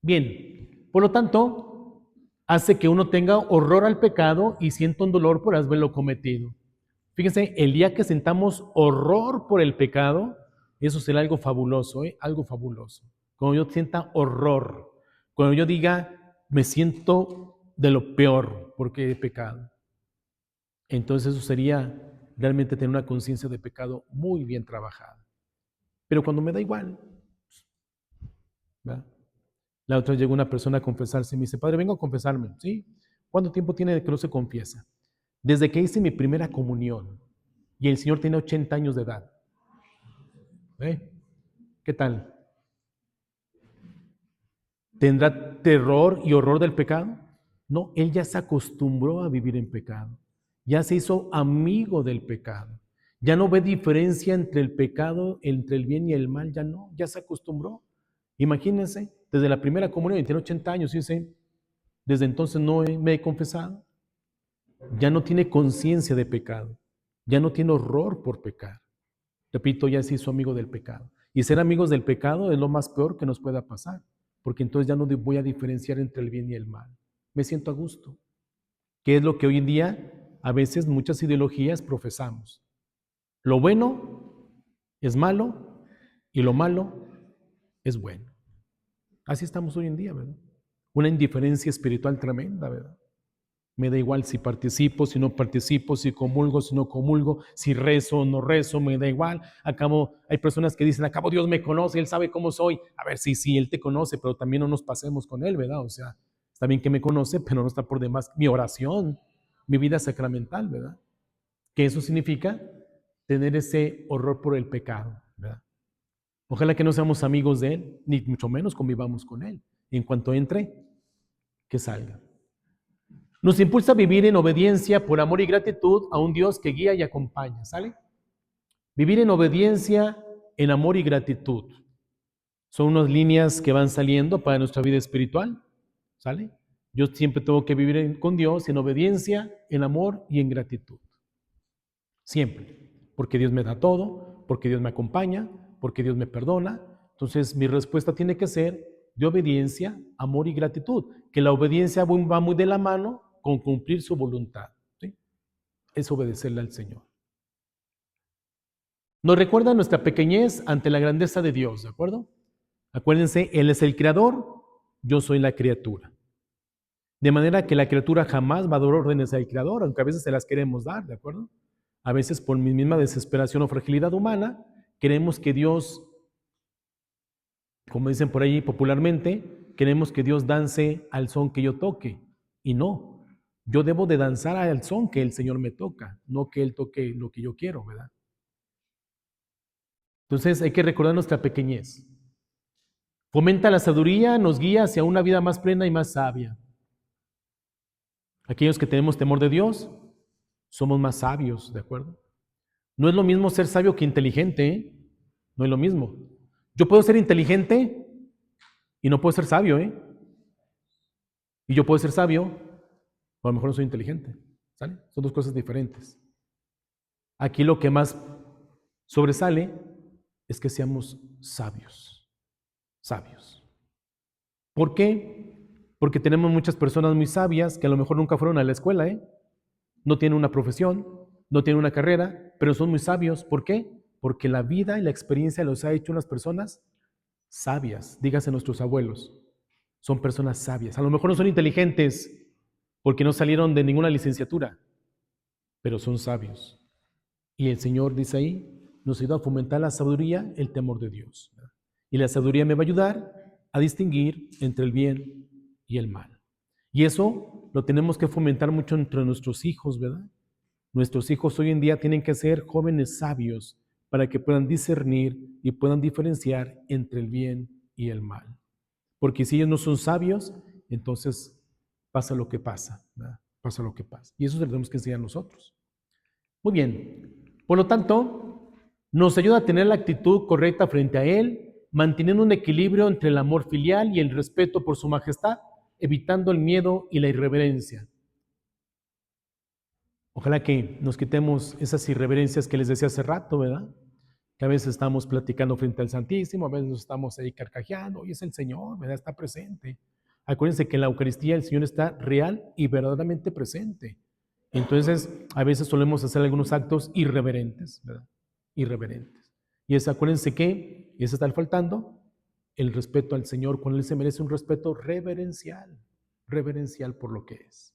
Bien, por lo tanto, hace que uno tenga horror al pecado y sienta un dolor por haberlo cometido. Fíjense, el día que sentamos horror por el pecado, eso será algo fabuloso, ¿eh? Algo fabuloso. Cuando yo sienta horror, cuando yo diga, me siento de lo peor porque he pecado. Entonces eso sería realmente tener una conciencia de pecado muy bien trabajada. Pero cuando me da igual, ¿verdad? La otra llegó una persona a confesarse y me dice, padre, vengo a confesarme. ¿Sí? ¿Cuánto tiempo tiene de que no se confiesa? Desde que hice mi primera comunión y el Señor tiene 80 años de edad. ¿Eh? ¿Qué tal? ¿Tendrá terror y horror del pecado? No, él ya se acostumbró a vivir en pecado. Ya se hizo amigo del pecado. Ya no ve diferencia entre el pecado, entre el bien y el mal. Ya no, ya se acostumbró. Imagínense, desde la primera comunión, tiene 80 años, y dice, desde entonces no me he confesado. Ya no tiene conciencia de pecado. Ya no tiene horror por pecar. Repito, ya se hizo amigo del pecado. Y ser amigos del pecado es lo más peor que nos pueda pasar, porque entonces ya no voy a diferenciar entre el bien y el mal. Me siento a gusto, que es lo que hoy en día a veces muchas ideologías profesamos. Lo bueno es malo y lo malo es bueno. Así estamos hoy en día, ¿verdad? Una indiferencia espiritual tremenda, ¿verdad? Me da igual si participo, si no participo, si comulgo, si no comulgo, si rezo o no rezo, me da igual. Acabo, hay personas que dicen, acabo Dios me conoce, Él sabe cómo soy. A ver, sí, Él te conoce, pero también no nos pasemos con Él, ¿verdad? O sea, está bien que me conoce, pero no está por demás mi oración, mi vida sacramental, ¿verdad? Que eso significa tener ese horror por el pecado, ¿verdad? Ojalá que no seamos amigos de Él, ni mucho menos convivamos con Él. En cuanto entre, que salga. Nos impulsa a vivir en obediencia por amor y gratitud a un Dios que guía y acompaña, ¿sale? Vivir en obediencia, en amor y gratitud. Son unas líneas que van saliendo para nuestra vida espiritual, ¿sale? Yo siempre tengo que vivir con Dios en obediencia, en amor y en gratitud. Siempre. Porque Dios me da todo, porque Dios me acompaña, porque Dios me perdona. Entonces mi respuesta tiene que ser de obediencia, amor y gratitud. Que la obediencia va muy de la mano con cumplir su voluntad. ¿Sí? Es obedecerle al Señor. Nos recuerda nuestra pequeñez ante la grandeza de Dios, ¿de acuerdo? Acuérdense, Él es el creador, yo soy la criatura. De manera que la criatura jamás va a dar órdenes al creador, aunque a veces se las queremos dar, ¿de acuerdo? A veces por mi misma desesperación o fragilidad humana, queremos que Dios, como dicen por ahí popularmente, queremos que Dios dance al son que yo toque. Y no, yo debo de danzar al son que el Señor me toca, no que Él toque lo que yo quiero, ¿verdad? Entonces hay que recordar nuestra pequeñez. Fomenta la sabiduría, nos guía hacia una vida más plena y más sabia. Aquellos que tenemos temor de Dios, somos más sabios, ¿de acuerdo? No es lo mismo ser sabio que inteligente, ¿eh? No es lo mismo. Yo puedo ser inteligente y no puedo ser sabio, ¿eh? Y yo puedo ser sabio, o a lo mejor no soy inteligente, ¿sale? Son dos cosas diferentes. Aquí lo que más sobresale es que seamos sabios, sabios. ¿Por qué? Porque tenemos muchas personas muy sabias que a lo mejor nunca fueron a la escuela, ¿eh? No tienen una profesión, no tienen una carrera, pero son muy sabios. ¿Por qué? Porque la vida y la experiencia los ha hecho unas personas sabias. Dígase nuestros abuelos. Son personas sabias. A lo mejor no son inteligentes porque no salieron de ninguna licenciatura, pero son sabios. Y el Señor dice ahí, nos ayuda a fomentar la sabiduría, el temor de Dios, ¿verdad? Y la sabiduría me va a ayudar a distinguir entre el bien y el mal. Y eso lo tenemos que fomentar mucho entre nuestros hijos, ¿verdad? Nuestros hijos hoy en día tienen que ser jóvenes sabios para que puedan discernir y puedan diferenciar entre el bien y el mal. Porque si ellos no son sabios, entonces pasa lo que pasa, ¿verdad? Pasa lo que pasa. Y eso se lo tenemos que enseñar nosotros. Muy bien. Por lo tanto, nos ayuda a tener la actitud correcta frente a Él, manteniendo un equilibrio entre el amor filial y el respeto por su majestad, evitando el miedo y la irreverencia. Ojalá que nos quitemos esas irreverencias que les decía hace rato, ¿verdad? Que a veces estamos platicando frente al Santísimo, a veces nos estamos ahí carcajeando, y es el Señor, ¿verdad? Está presente. Acuérdense que en la Eucaristía el Señor está real y verdaderamente presente. Entonces, a veces solemos hacer algunos actos irreverentes, ¿verdad? Irreverentes. Y acuérdense que eso está faltando, el respeto al Señor, cuando Él se merece un respeto reverencial por lo que es.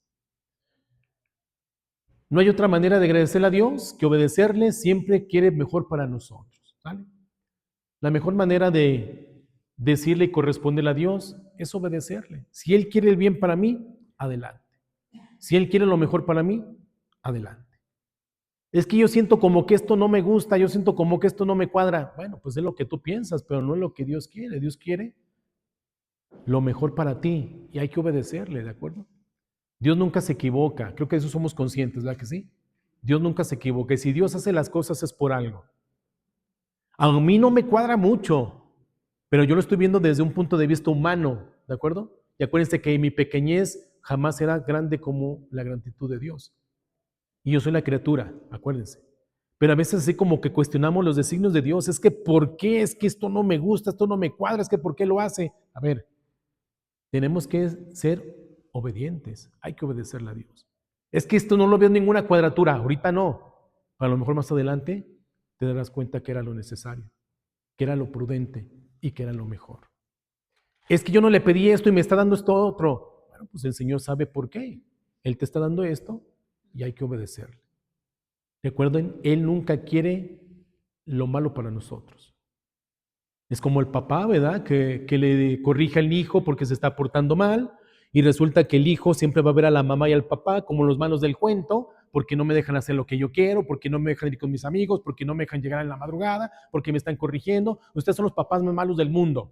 No hay otra manera de agradecerle a Dios que obedecerle, siempre quiere mejor para nosotros, ¿vale? La mejor manera de decirle y corresponderle a Dios es obedecerle. Si Él quiere el bien para mí, adelante. Si Él quiere lo mejor para mí, adelante. Es que yo siento como que esto no me gusta, yo siento como que esto no me cuadra. Bueno, pues es lo que tú piensas, pero no es lo que Dios quiere. Dios quiere lo mejor para ti y hay que obedecerle, ¿de acuerdo? Dios nunca se equivoca, creo que de eso somos conscientes, ¿verdad que sí? Dios nunca se equivoca y si Dios hace las cosas es por algo. A mí no me cuadra mucho, pero yo lo estoy viendo desde un punto de vista humano, ¿de acuerdo? Y acuérdense que mi pequeñez jamás será grande como la gratitud de Dios. Y yo soy la criatura, acuérdense. Pero a veces así como que cuestionamos los designios de Dios, es que ¿por qué? Es que esto no me gusta, esto no me cuadra, es que ¿por qué lo hace? A ver, tenemos que ser obedientes, hay que obedecerle a Dios. Es que esto no lo veo en ninguna cuadratura, ahorita no. A lo mejor más adelante te darás cuenta que era lo necesario, que era lo prudente y que era lo mejor. Es que yo no le pedí esto y me está dando esto otro. Bueno, pues el Señor sabe por qué. Él te está dando esto y hay que obedecerle. Recuerden, Él nunca quiere lo malo para nosotros. Es como el papá, ¿verdad? Que le corrige al hijo porque se está portando mal y resulta que el hijo siempre va a ver a la mamá y al papá como los malos del cuento porque no me dejan hacer lo que yo quiero, porque no me dejan ir con mis amigos, porque no me dejan llegar en la madrugada, porque me están corrigiendo. Ustedes son los papás más malos del mundo.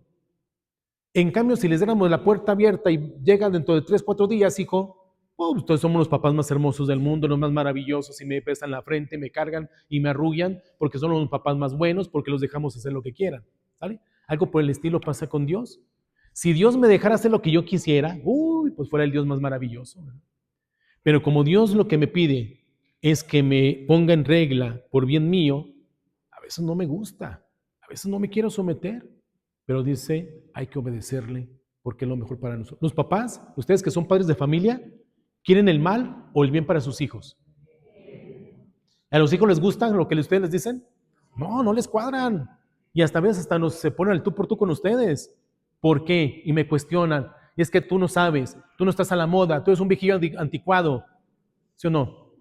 En cambio, si les déramos la puerta abierta y llegan dentro de 3, 4 días, hijo, oh, ustedes somos los papás más hermosos del mundo, los más maravillosos, y me besan la frente, me cargan y me arrullan, porque son los papás más buenos, porque los dejamos hacer lo que quieran, ¿sale? Algo por el estilo pasa con Dios. Si Dios me dejara hacer lo que yo quisiera, uy, pues fuera el Dios más maravilloso, ¿verdad? Pero como Dios lo que me pide es que me ponga en regla por bien mío, a veces no me gusta, a veces no me quiero someter, pero dice, hay que obedecerle porque es lo mejor para nosotros. Los papás, ustedes que son padres de familia, ¿quieren el mal o el bien para sus hijos? ¿A los hijos les gusta lo que ustedes les dicen? No, no les cuadran. Y hasta a veces se ponen al tú por tú con ustedes. ¿Por qué? Y me cuestionan. Y es que tú no sabes, tú no estás a la moda, tú eres un viejillo anticuado. ¿Sí o no?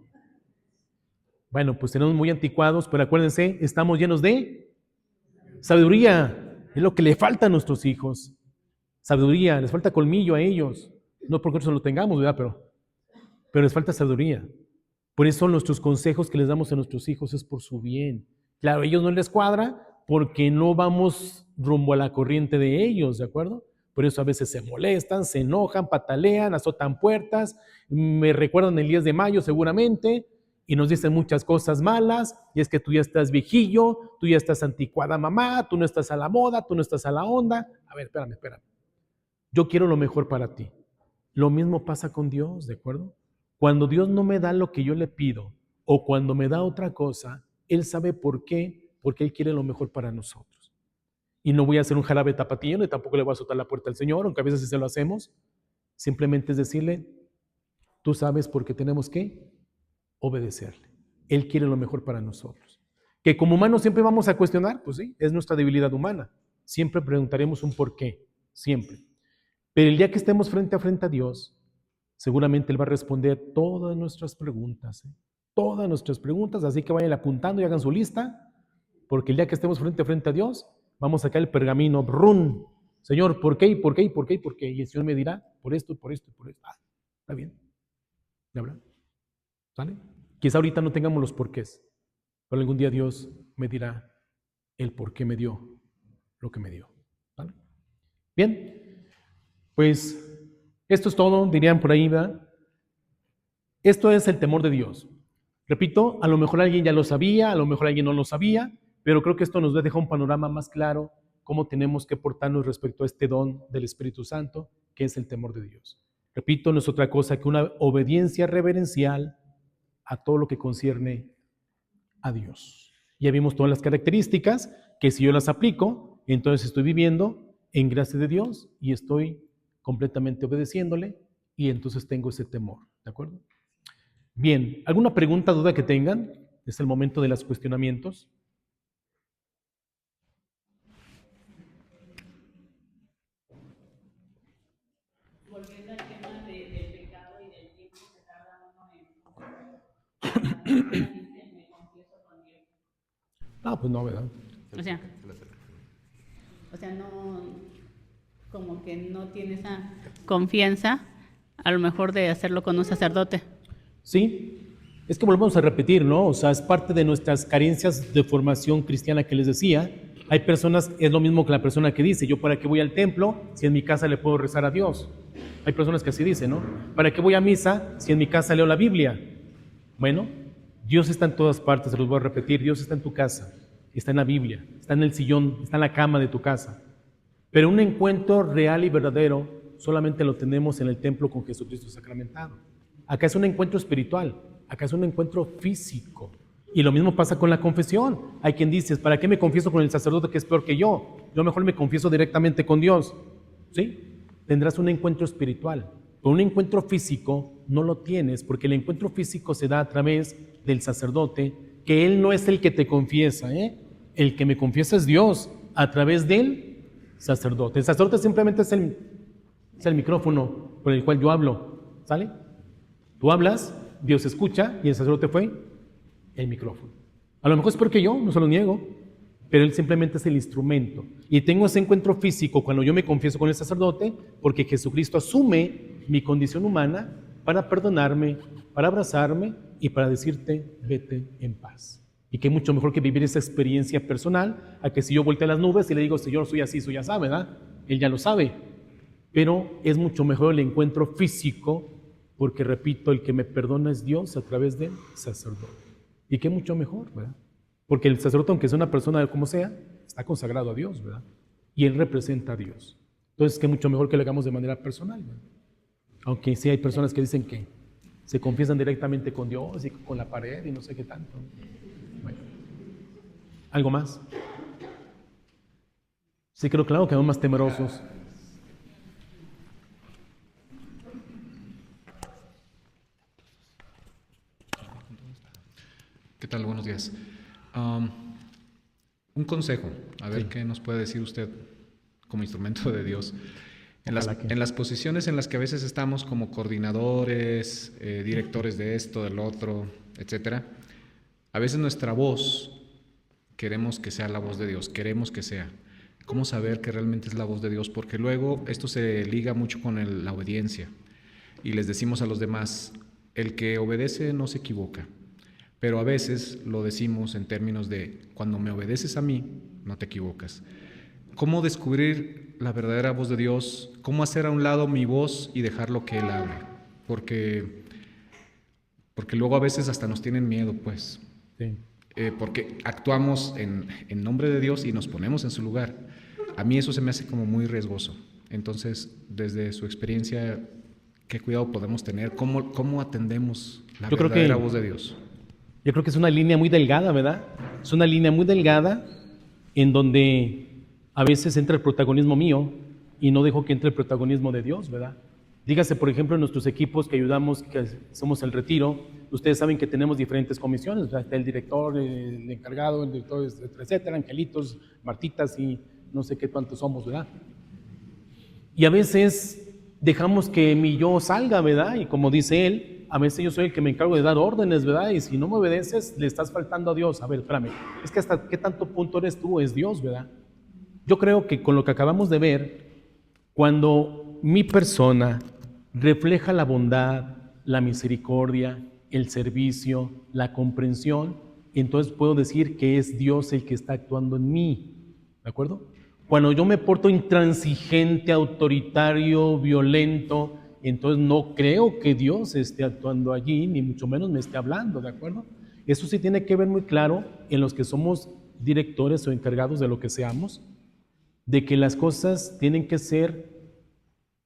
Bueno, pues tenemos muy anticuados, pero acuérdense, estamos llenos de sabiduría. Es lo que le falta a nuestros hijos. Sabiduría, les falta colmillo a ellos. No porque nosotros lo tengamos, ¿verdad? Pero les falta sabiduría. Por eso nuestros consejos que les damos a nuestros hijos es por su bien. Claro, a ellos no les cuadra porque no vamos rumbo a la corriente de ellos, ¿de acuerdo? Por eso a veces se molestan, se enojan, patalean, azotan puertas, me recuerdan el 10 de mayo seguramente, y nos dicen muchas cosas malas, y es que tú ya estás viejillo, tú ya estás anticuada mamá, tú no estás a la moda, tú no estás a la onda. A ver, espérame. Yo quiero lo mejor para ti. Lo mismo pasa con Dios, ¿de acuerdo? Cuando Dios no me da lo que yo le pido o cuando me da otra cosa, Él sabe por qué, porque Él quiere lo mejor para nosotros. Y no voy a hacer un jarabe tapatío, ni tampoco le voy a azotar la puerta al Señor, aunque a veces sí se lo hacemos. Simplemente es decirle, tú sabes por qué tenemos que obedecerle. Él quiere lo mejor para nosotros. Que como humanos siempre vamos a cuestionar, pues sí, es nuestra debilidad humana. Siempre preguntaremos un por qué, siempre. Pero el día que estemos frente a Dios, seguramente Él va a responder todas nuestras preguntas. todas nuestras preguntas, así que vayan apuntando y hagan su lista, porque el día que estemos frente a frente a Dios, vamos a sacar el pergamino, ¡brun! Señor, ¿por qué? ¿Y por qué? ¿Y por qué? ¿Y por qué? Y el Señor me dirá, por esto, por esto, por esto. Ah, está bien. ¿Ya habrá? ¿Sale? Quizá ahorita no tengamos los porqués, pero algún día Dios me dirá el por qué me dio lo que me dio. ¿Vale? Bien, pues esto es todo, dirían por ahí, ¿verdad? Esto es el temor de Dios. Repito, a lo mejor alguien ya lo sabía, a lo mejor alguien no lo sabía, pero creo que esto nos deja un panorama más claro cómo tenemos que portarnos respecto a este don del Espíritu Santo, que es el temor de Dios. Repito, no es otra cosa que una obediencia reverencial a todo lo que concierne a Dios. Ya vimos todas las características que si yo las aplico, entonces estoy viviendo en gracia de Dios y estoy completamente obedeciéndole y entonces tengo ese temor, ¿de acuerdo? Bien, ¿alguna pregunta, duda que tengan? Es el momento de los cuestionamientos. Volviendo al tema del pecado y del tiempo que tarda uno en dice, me confieso con Dios. Ah, pues no, ¿verdad? O sea, no, como que no tiene esa confianza, a lo mejor de hacerlo con un sacerdote. Sí, es que volvemos a repetir, ¿no? O sea, es parte de nuestras carencias de formación cristiana que les decía. Hay personas, es lo mismo que la persona que dice, yo para qué voy al templo si en mi casa le puedo rezar a Dios. Hay personas que así dicen, ¿no? ¿Para qué voy a misa si en mi casa leo la Biblia? Bueno, Dios está en todas partes, se los voy a repetir, Dios está en tu casa, está en la Biblia, está en el sillón, está en la cama de tu casa. Pero un encuentro real y verdadero solamente lo tenemos en el templo con Jesucristo sacramentado. Acá es un encuentro espiritual, acá es un encuentro físico. Y lo mismo pasa con la confesión. Hay quien dice, ¿para qué me confieso con el sacerdote que es peor que yo? Yo mejor me confieso directamente con Dios. ¿Sí? Tendrás un encuentro espiritual. Pero un encuentro físico no lo tienes, porque el encuentro físico se da a través del sacerdote, que él no es el que te confiesa, ¿eh? El que me confiesa es Dios, a través del sacerdote. El sacerdote simplemente es el micrófono por el cual yo hablo, ¿sale? Tú hablas, Dios escucha y el sacerdote fue el micrófono. A lo mejor es peor que yo, no se lo niego, pero él simplemente es el instrumento. Y tengo ese encuentro físico cuando yo me confieso con el sacerdote, porque Jesucristo asume mi condición humana para perdonarme, para abrazarme y para decirte, vete en paz. Y que mucho mejor que vivir esa experiencia personal a que si yo volteo a las nubes y le digo, Señor, soy así, soy así, ¿verdad? Él ya lo sabe. Pero es mucho mejor el encuentro físico, porque repito, el que me perdona es Dios a través del sacerdote. Y que mucho mejor, ¿verdad? Porque el sacerdote, aunque sea una persona como sea, está consagrado a Dios, ¿verdad? Y él representa a Dios. Entonces, que mucho mejor que lo hagamos de manera personal, ¿verdad? Aunque sí hay personas que dicen que se confiesan directamente con Dios y con la pared y no sé qué tanto. Bueno, ¿algo más? Sí, creo claro que son más temerosos. ¿Qué tal? Buenos días. Un consejo, a ver qué nos puede decir usted como instrumento de Dios. En las posiciones en las que a veces estamos como coordinadores, directores de esto, del otro, etcétera, a veces nuestra voz queremos que sea la voz de Dios, queremos que sea. ¿Cómo saber que realmente es la voz de Dios? Porque luego esto se liga mucho con la obediencia y les decimos a los demás, el que obedece no se equivoca. Pero a veces lo decimos en términos de, cuando me obedeces a mí, no te equivocas. ¿Cómo descubrir la verdadera voz de Dios? ¿Cómo hacer a un lado mi voz y dejarlo que Él hable? Porque luego a veces hasta nos tienen miedo, pues. Sí. Porque actuamos en nombre de Dios y nos ponemos en su lugar. A mí eso se me hace como muy riesgoso. Entonces, desde su experiencia, ¿qué cuidado podemos tener? ¿Cómo atendemos la verdadera voz de Dios? Yo creo que es una línea muy delgada, ¿verdad? Es una línea muy delgada en donde a veces entra el protagonismo mío y no dejo que entre el protagonismo de Dios, ¿verdad? Dígase, por ejemplo, en nuestros equipos que ayudamos, que somos el retiro, ustedes saben que tenemos diferentes comisiones, ¿verdad? Está el director, el encargado, el director, etcétera, angelitos, martitas y no sé qué tantos somos, ¿verdad? Y a veces dejamos que mi yo salga, ¿verdad? Y como dice él, a veces yo soy el que me encargo de dar órdenes, ¿verdad? Y si no me obedeces, le estás faltando a Dios. A ver, espérame, es que hasta qué tanto punto eres tú, es Dios, ¿verdad? Yo creo que con lo que acabamos de ver, cuando mi persona refleja la bondad, la misericordia, el servicio, la comprensión, entonces puedo decir que es Dios el que está actuando en mí, ¿de acuerdo? Cuando yo me porto intransigente, autoritario, violento, entonces no creo que Dios esté actuando allí, ni mucho menos me esté hablando, ¿de acuerdo? Eso sí tiene que ver muy claro en los que somos directores o encargados de lo que seamos, de que las cosas tienen que ser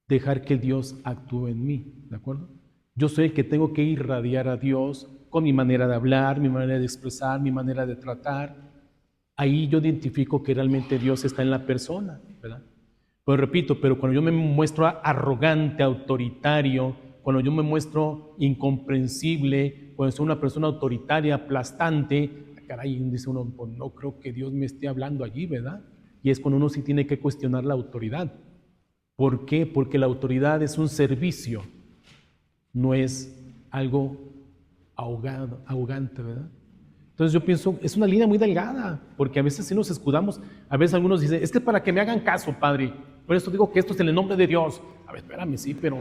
dejar que Dios actúe en mí, ¿de acuerdo? Yo soy el que tengo que irradiar a Dios con mi manera de hablar, mi manera de expresar, mi manera de tratar. Ahí yo identifico que realmente Dios está en la persona, ¿verdad? Pues repito, pero cuando yo me muestro arrogante, autoritario, cuando yo me muestro incomprensible, cuando soy una persona autoritaria, aplastante, caray, dice uno, pues no creo que Dios me esté hablando allí, ¿verdad? Y es cuando uno sí tiene que cuestionar la autoridad. ¿Por qué? Porque la autoridad es un servicio, no es algo ahogante, ¿verdad? Entonces yo pienso, es una línea muy delgada, porque a veces sí nos escudamos, a veces algunos dicen, es que para que me hagan caso, padre, por eso digo que esto es en el nombre de Dios. A ver, espérame, sí, pero...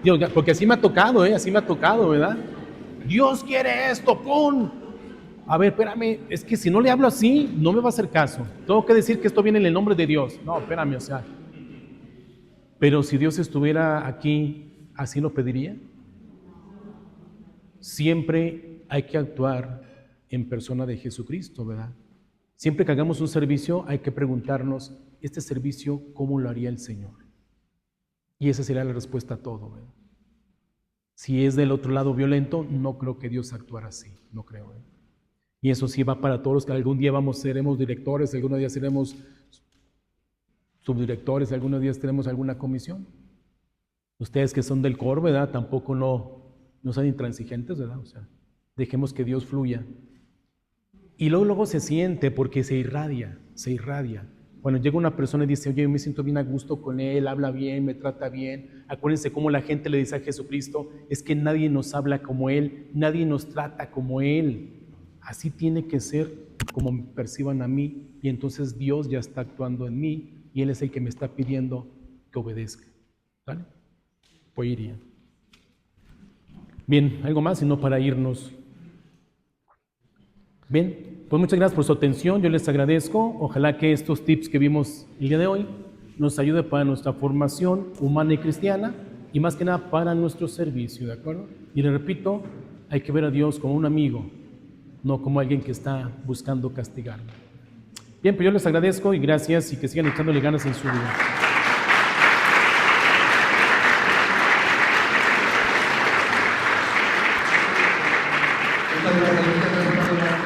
Digo, porque así me ha tocado, así me ha tocado, ¿verdad? Dios quiere esto, ¡pum! A ver, espérame, es que si no le hablo así, no me va a hacer caso. Tengo que decir que esto viene en el nombre de Dios. No, espérame, o sea. Pero si Dios estuviera aquí, ¿así lo pediría? Siempre hay que actuar en persona de Jesucristo, ¿verdad? Siempre que hagamos un servicio, hay que preguntarnos, ¿este servicio cómo lo haría el Señor? Y esa sería la respuesta a todo, ¿verdad? Si es del otro lado violento, no creo que Dios actuara así, no creo, ¿verdad? Y eso sí va para todos los que algún día seremos directores, algunos días seremos subdirectores, algunos días tenemos alguna comisión. Ustedes que son del coro, ¿verdad? Tampoco no sean intransigentes, ¿verdad? O sea, dejemos que Dios fluya. Y luego se siente porque se irradia, se irradia. Cuando llega una persona y dice, oye, yo me siento bien a gusto con él, habla bien, me trata bien. Acuérdense cómo la gente le dice a Jesucristo, es que nadie nos habla como él, nadie nos trata como él. Así tiene que ser como me perciban a mí, y entonces Dios ya está actuando en mí y Él es el que me está pidiendo que obedezca. ¿Vale? Pues iría. Bien, algo más, sino para irnos. Bien, pues muchas gracias por su atención, yo les agradezco. Ojalá que estos tips que vimos el día de hoy nos ayude para nuestra formación humana y cristiana y más que nada para nuestro servicio, ¿de acuerdo? Y les repito, hay que ver a Dios como un amigo, no como alguien que está buscando castigarme. Bien, pues yo les agradezco y gracias y que sigan echándole ganas en su vida. Muchas gracias.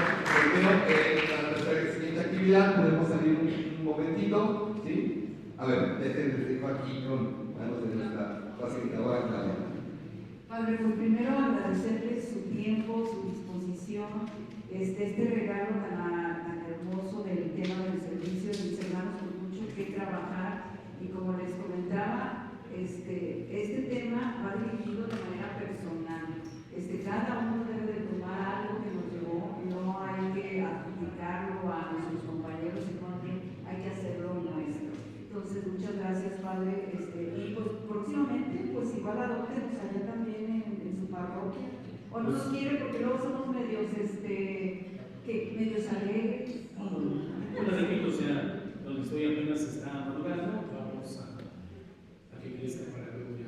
Para nuestra siguiente actividad podemos salir un momentito, ¿sí? A ver, les dejo aquí con manos de nuestra facilitadora Claudia. Padre, pues primero agradecerles su tiempo, su disposición, este regalo tan hermoso del tema del servicio de mis hermanos, con mucho que trabajar. Y como les comentaba, este tema va dirigido de manera personal. Cada uno debe de tomar algo que nos llevó, no hay que adjudicarlo a nuestros compañeros, sino que hay que hacerlo nuestro. Entonces, muchas gracias, Padre. Y pues próximamente, pues igual adóptenos allá también en su parroquia. O no nos quiere porque luego somos medios, medios alegres. Bueno, repito, o sea, donde estoy apenas está madrugando, vamos a que crezca para luego ya.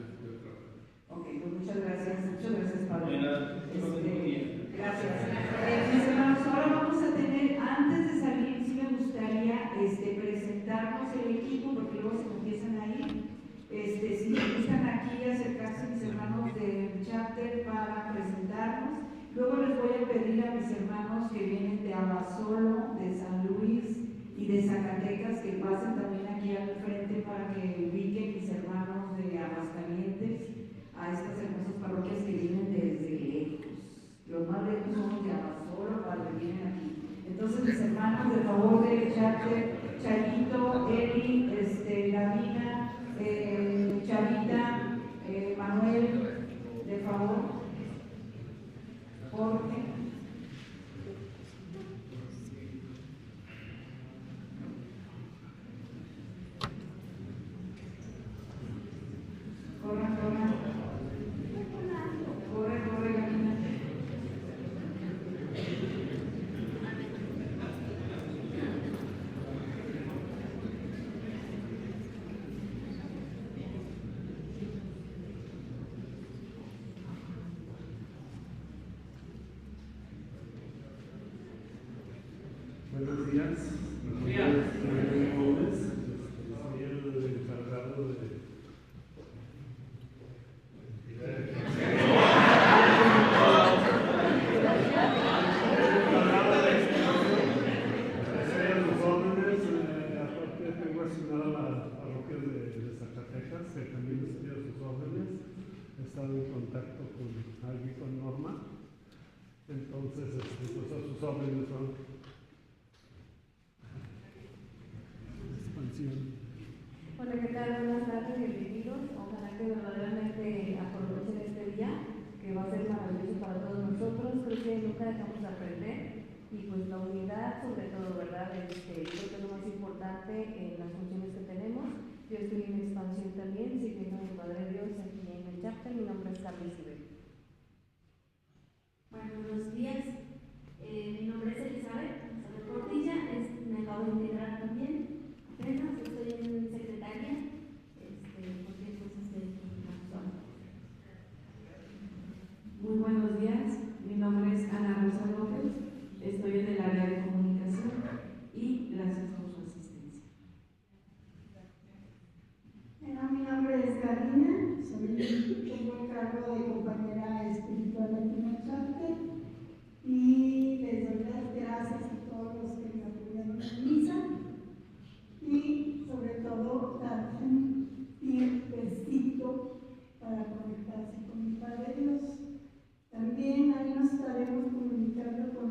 Ok, pues muchas gracias, Padre. Gracias. Mis hermanos, ahora vamos a tener, antes de salir, sí me gustaría presentarnos el equipo, porque luego se empiezan a ir. Si gustan aquí acercarse mis hermanos del chapter para presentarnos. Luego les voy a pedir a mis hermanos que vienen de Abasolo, de San Luis y de Zacatecas que pasen también aquí al frente para que ubiquen mis hermanos de Aguascalientes a estas hermosas parroquias que vienen desde lejos. Los más lejos somos de Abasolo para que vienen aquí. Entonces, mis hermanos, de favor de echarte, Chayito, Eli, Davina, Chavita, Manuel. Soy el encargado de los órdenes, aparte tengo asignada la parroquia de Zacatecas, que también estoy a sus órdenes. He estado en contacto con Norma, entonces pues a sus órdenes son expansión. Hola, ¿qué tal? Buenas tardes, bienvenidos. Ojalá que verdaderamente aprovechen este día, que va a ser maravilloso para todos nosotros. Creo que nunca dejamos de aprender y pues la unidad, sobre todo, ¿verdad? Creo que es lo más importante en las funciones que tenemos. Yo estoy en expansión también, sirviendo a mi Padre Dios aquí en el chapter. Mi nombre es Carlos Ibel. Bueno, buenos días. Mi nombre es Elizabeth Portilla. Me acabo de integrar también. Apenas estoy en secretaria. Porque pues estoy aquí. Muy buenos días, mi nombre es Ana Rosa López, estoy en el área de comunicación y gracias por su asistencia. Mi nombre es Karina, tengo el cargo de compañera espiritual aquí en el chapter y les doy las gracias a todos los que me apoyaron en misa y sobre todo darme un tiempecito para conectarse con mi Padre Dios. También ahí nos estaremos comunicando con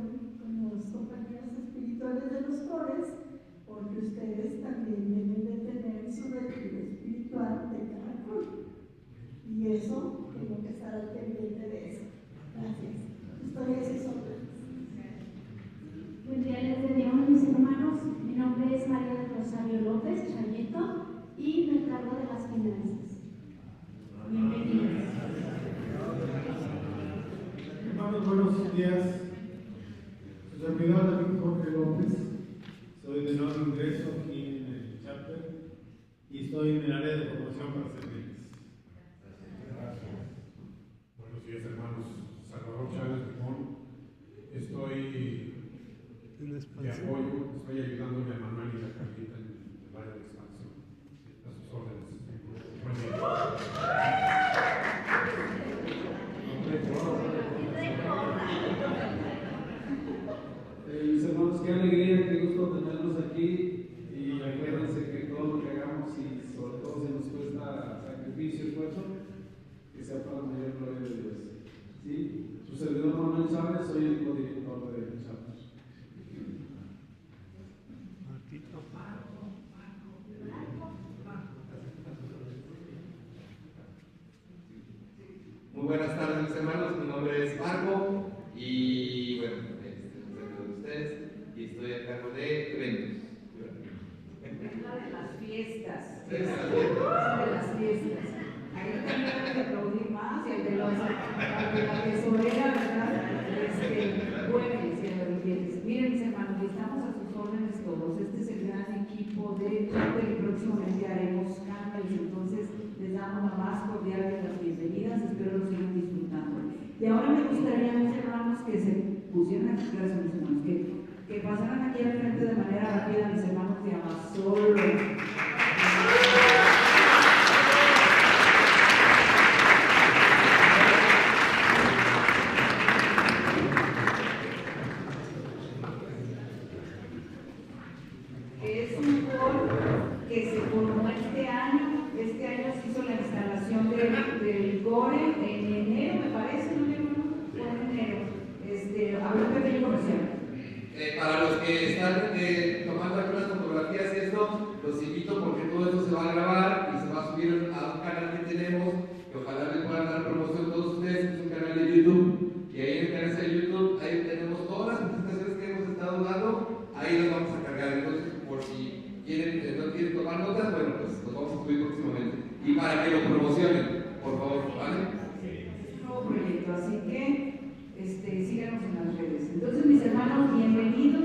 los compañeros espirituales de los cores, porque ustedes también deben de tener su retiro espiritual de cada coro. Y eso, tengo que estar al pendiente de eso. Gracias. Estoy a sus órdenes. Buen día, les bendigo, mis hermanos. Mi nombre es María del Rosario López Chayeto y me encargo de las finanzas. Bienvenidos. Hermanos, buenos días. Su servidor David Jorge López. Soy de nuevo ingreso aquí en el chapter y estoy en el área de formación para servirles. Buenos días, hermanos. Salvador Chávez Limón. Estoy de apoyo, estoy ayudándole a Manuel y a Carlita en el área de expansión. A sus órdenes. Buen día. Mis hermanos, qué alegría, qué gusto tenerlos aquí y acuérdense que todo lo que hagamos y sobre todo si nos cuesta sacrificio y esfuerzo, que sea para la mayor gloria de Dios. ¿Sí? Su servidor Manuel Chávez, soy el codirector de Chávez. Muy buenas tardes, mis hermanos. Mi nombre es Marco y bueno, soy de ustedes y estoy a cargo de eventos. De las fiestas. Sí, De las fiestas. Ahí también deben de aplaudir más y el de la tesorera, ¿verdad? Bueno, miren, mis hermanos, estamos a sus órdenes todos. Este es el gran equipo de chapter y próximamente haremos cambios, entonces les damos la más cordial de las bienvenidas, espero lo sigan disfrutando. Y ahora me gustaría, mis hermanos, que se pusieran aquí, gracias, mis hermanos, que pasaran aquí al frente de manera rápida, mis hermanos de Amasolo. Es un coro que se formó este año se hizo la instalación del core en enero, me parece, ¿no? Fue en enero. A ver, pequeño comercial. Para los que están tomando algunas fotografías y esto, los invito porque todo esto se va a grabar y se va a subir a un canal que tenemos, que ojalá les puedan dar promoción a todos ustedes, que es un canal de YouTube. Y ahí en el canal de YouTube, ahí tenemos todas las presentaciones que hemos estado dando, ahí las vamos a cargar. Entonces, por si no quieren tomar notas, bueno, pues los vamos a subir próximamente. Y para que lo promocionen, por favor, ¿vale? Es un nuevo proyecto, así que síganos en las redes. Entonces, mis hermanos, bienvenidos.